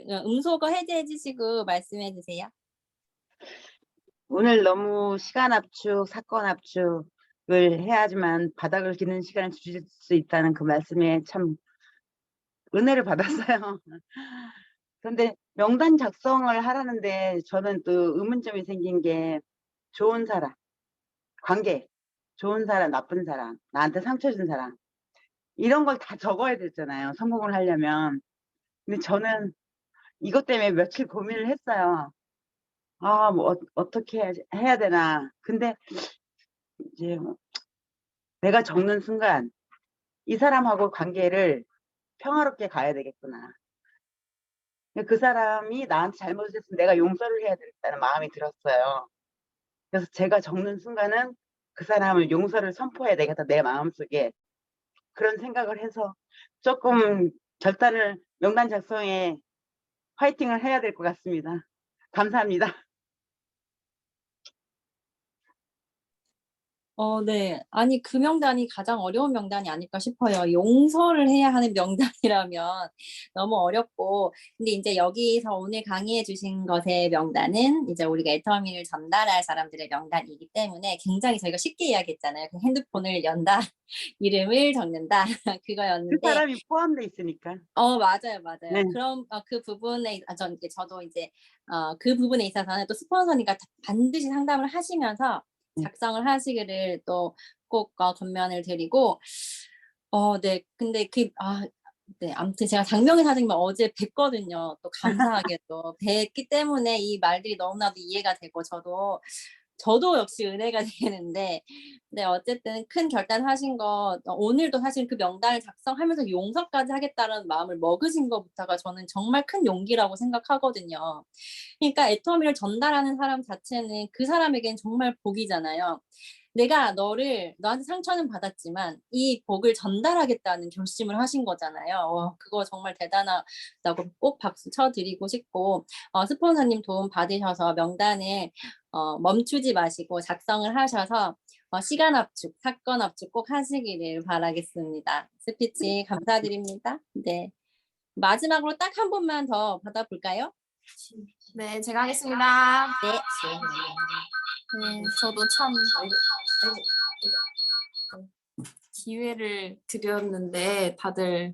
음소거 해제해 주시고 말씀해 주세요. 오늘 너무 시간 압축, 사건 압축을 해야지만 바닥을 기는 시간을 주실 수 있다는 그 말씀에 참 은혜를 받았어요. 그런데 명단 작성을 하라는데 저는 또 의문점이 생긴 게 좋은 사람, 관계, 좋은 사람, 나쁜 사람, 나한테 상처 준 사람 이런 걸 다 적어야 되잖아요. 성공을 하려면. 근데 저는 이것 때문에 며칠 고민을 했어요. 아, 뭐 어떻게 해야 되나. 근데 이제 내가 적는 순간 이 사람하고 관계를 평화롭게 가야 되겠구나. 그 사람이 나한테 잘못했으면 내가 용서를 해야 되겠다는 마음이 들었어요. 그래서 제가 적는 순간은 그 사람을 용서를 선포해야 되겠다. 내 마음속에 그런 생각을 해서 조금 결단을 명단 작성에 화이팅을 해야 될 것 같습니다. 감사합니다. 네. 아니, 그 명단이 가장 어려운 명단이 아닐까 싶어요. 용서를 해야 하는 명단이라면 너무 어렵고. 근데 이제 여기서 오늘 강의해 주신 것의 명단은 이제 우리가 애터미를 전달할 사람들의 명단이기 때문에 굉장히 저희가 쉽게 이야기했잖아요. 그 핸드폰을 연다, 이름을 적는다, 그 그거였는데. 사람이 포함돼 있으니까. 맞아요. 네. 그럼 저도 이제 그 부분에 있어서는 또 스폰서니까 반드시 상담을 하시면서 작성을 하시기를 또 꼭 권면을 드리고 네. 근데 네. 아무튼 제가 장명희 사장님 어제 뵀거든요. 또 감사하게도 뵀기 때문에 이 말들이 너무나도 이해가 되고 저도 역시 은혜가 되는데 네 어쨌든 큰 결단하신 거 오늘도 사실 그 명단을 작성하면서 용서까지 하겠다는 마음을 먹으신 것부터가 저는 정말 큰 용기라고 생각하거든요. 그러니까 애터미를 전달하는 사람 자체는 그 사람에겐 정말 복이잖아요. 내가 너한테 상처는 받았지만 이 복을 전달하겠다는 결심을 하신 거잖아요. 그거 정말 대단하다고 꼭 박수 쳐드리고 싶고 스폰서님 도움 받으셔서 명단을 멈추지 마시고 작성을 하셔서 시간 압축, 사건 압축 꼭 하시기를 바라겠습니다. 스피치 감사드립니다. 네. 마지막으로 딱 한 번만 더 받아볼까요? 네, 제가 하겠습니다. 네. 네, 저도 참 기회를 드렸는데 다들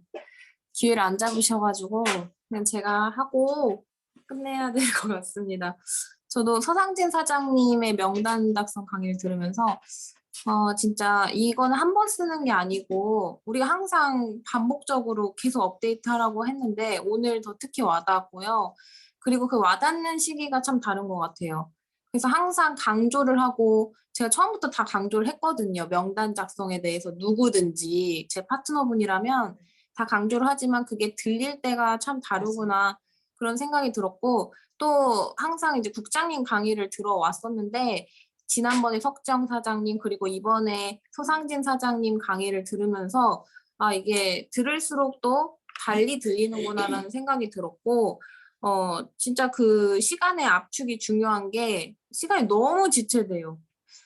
기회를 안 잡으셔가지고 그냥 제가 하고 끝내야 될 것 같습니다. 저도 서상진 사장님의 명단 작성 강의를 들으면서 진짜 이거는 한 번 쓰는 게 아니고 우리가 항상 반복적으로 계속 업데이트하라고 했는데 오늘 더 특히 와닿았고요. 그리고 그 와닿는 시기가 참 다른 것 같아요. 그래서 항상 강조를 하고 제가 처음부터 다 강조를 했거든요. 명단 작성에 대해서 누구든지 제 파트너분이라면 다 강조를 하지만 그게 들릴 때가 참 다르구나 그런 생각이 들었고 또 항상 이제 국장님 강의를 들어왔었는데 지난번에 석정 사장님 그리고 이번에 소상진 사장님 강의를 들으면서 이게 들을수록 또 달리 들리는구나라는 생각이 들었고 진짜 그 시간의 압축이 중요한 게 시간이 너무 지체돼요.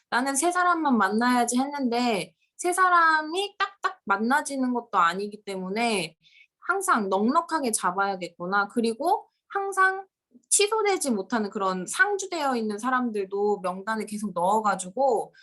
나는 세 사람만 만나야지 했는데 세 사람이 딱딱 만나지는 것도 아니기 때문에 항상 넉넉하게 잡아야겠구나. 그리고 항상 취소되지 못하는 그런 상주되어 있는 사람들도 명단에 계속 넣어가지고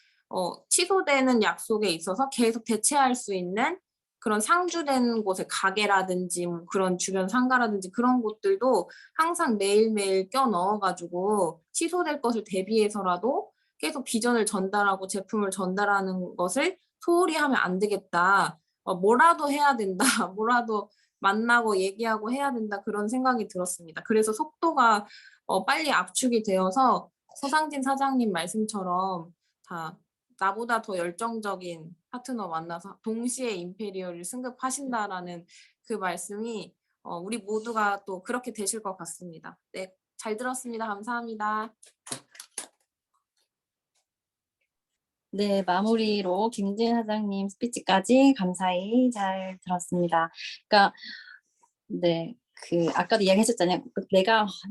취소되는 약속에 있어서 계속 대체할 수 있는 그런 상주된 곳에 가게라든지 뭐 그런 주변 상가라든지 그런 곳들도 항상 매일매일 껴 넣어가지고 취소될 것을 대비해서라도 계속 비전을 전달하고 제품을 전달하는 것을 소홀히 하면 안 되겠다. 뭐라도 해야 된다. 뭐라도 만나고 얘기하고 해야 된다. 그런 생각이 들었습니다. 그래서 속도가 빨리 압축이 되어서 서상진 사장님 말씀처럼 다 나보다 더 열정적인 파트너 만나서 동시에 임페리얼을 승급하신다라는 그 말씀이 우리 모두가 또 그렇게 되실 것 같습니다. 네, 잘 들었습니다. 감사합니다. 네, 마무리로 김진 사장님 스피치까지 감사히 잘 들었습니다. 그러니까 네, 아까도 이야기하셨잖아요.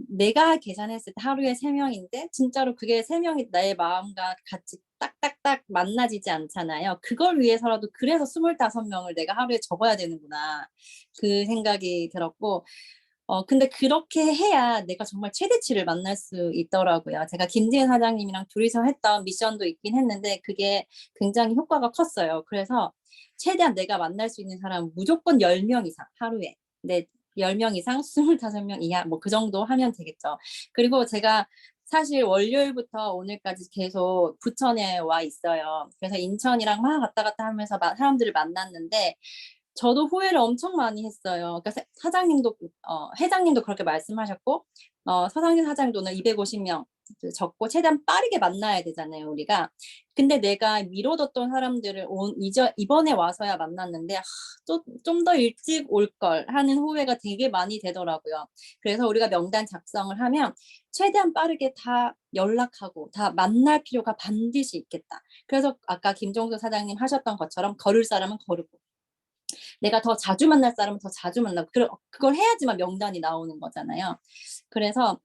내가 계산했을 때 하루에 3명인데 진짜로 그게 3명이 나의 마음과 같이 딱딱딱 만나지지 않잖아요. 그걸 위해서라도 그래서 25명을 내가 하루에 적어야 되는구나. 그 생각이 들었고 근데 그렇게 해야 내가 정말 최대치를 만날 수 있더라고요. 제가 김지은 사장님이랑 둘이서 했던 미션도 있긴 했는데 그게 굉장히 효과가 컸어요. 그래서 최대한 내가 만날 수 있는 사람은 무조건 10명 이상 하루에. 네, 10명 이상 25명 이하 뭐 그 정도 하면 되겠죠. 그리고 제가 사실 월요일부터 오늘까지 계속 부천에 와 있어요. 그래서 인천이랑 막 왔다 갔다 하면서 사람들을 만났는데 저도 후회를 엄청 많이 했어요. 그러니까 사장님도 회장님도 그렇게 말씀하셨고 서상진 사장님도 오늘 250명 적고 최대한 빠르게 만나야 되잖아요, 우리가. 근데 내가 미뤄뒀던 사람들을 이번에 와서야 만났는데 좀 더 일찍 올 걸 하는 후회가 되게 많이 되더라고요. 그래서 우리가 명단 작성을 하면 최대한 빠르게 다 연락하고 다 만날 필요가 반드시 있겠다. 그래서 아까 김종수 사장님 하셨던 것처럼 걸을 사람은 거르고 내가 더 자주 만날 사람은 더 자주 만나고 그걸 해야지만 명단이 나오는 거잖아요. 그래서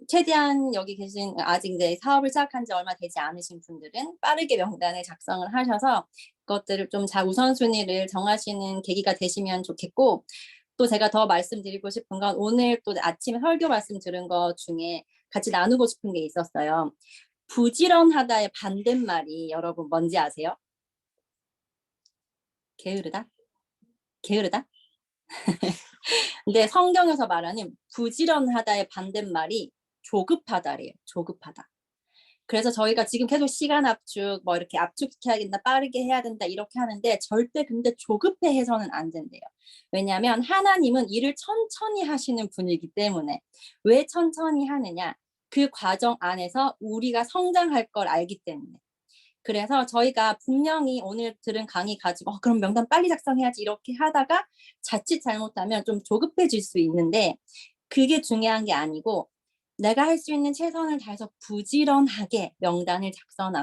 최대한 여기 계신 아직 이제 사업을 시작한 지 얼마 되지 않으신 분들은 빠르게 명단을 작성을 하셔서 그것들을 좀 우선순위를 정하시는 계기가 되시면 좋겠고 또 제가 더 말씀드리고 싶은 건 오늘 또 아침에 설교 말씀 들은 것 중에 같이 나누고 싶은 게 있었어요. 부지런하다의 반대말이 여러분 뭔지 아세요? 게으르다? 게으르다? 근데 성경에서 말하는 부지런하다의 반대말이 조급하다래요. 조급하다. 그래서 저희가 지금 계속 시간 압축, 뭐 이렇게 압축시켜야 된다, 빠르게 해야 된다 이렇게 하는데 절대 근데 조급해 해서는 안 된대요. 왜냐하면 하나님은 일을 천천히 하시는 분이기 때문에 왜 천천히 하느냐? 그 과정 안에서 우리가 성장할 걸 알기 때문에. 그래서 저희가 분명히 오늘 들은 강의 가지고 그럼 명단 빨리 작성해야지 이렇게 하다가 자칫 잘못하면 좀 조급해질 수 있는데 그게 중요한 게 아니고 내가 할 수 있는 최선을 다해서 부지런하게 명단을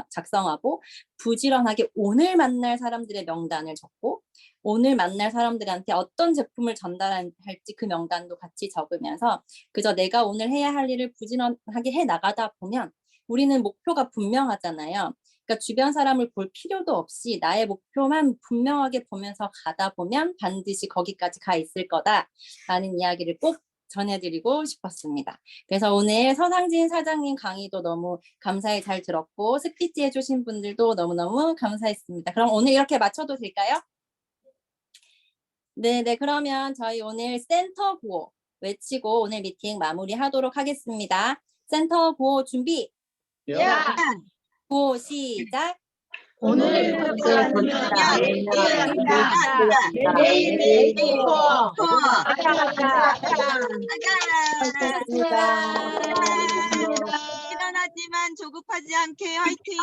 작성하고 부지런하게 오늘 만날 사람들의 명단을 적고 오늘 만날 사람들한테 어떤 제품을 전달할지 그 명단도 같이 적으면서 그저 내가 오늘 해야 할 일을 부지런하게 해 나가다 보면 우리는 목표가 분명하잖아요. 그러니까 주변 사람을 볼 필요도 없이 나의 목표만 분명하게 보면서 가다 보면 반드시 거기까지 가 있을 거다라는 이야기를 꼭 전해드리고 싶었습니다. 그래서 오늘 서상진 사장님 강의도 너무 감사히 잘 들었고 스피치 해주신 분들도 너무너무 감사했습니다. 그럼 오늘 이렇게 마쳐도 될까요? 네, 그러면 저희 오늘 센터 구호 외치고 오늘 미팅 마무리하도록 하겠습니다. 센터 구호 준비. 야. 구호 시작. 오늘부터 내일 감사합니다. 일어나지만 조급하지 않게 화이팅!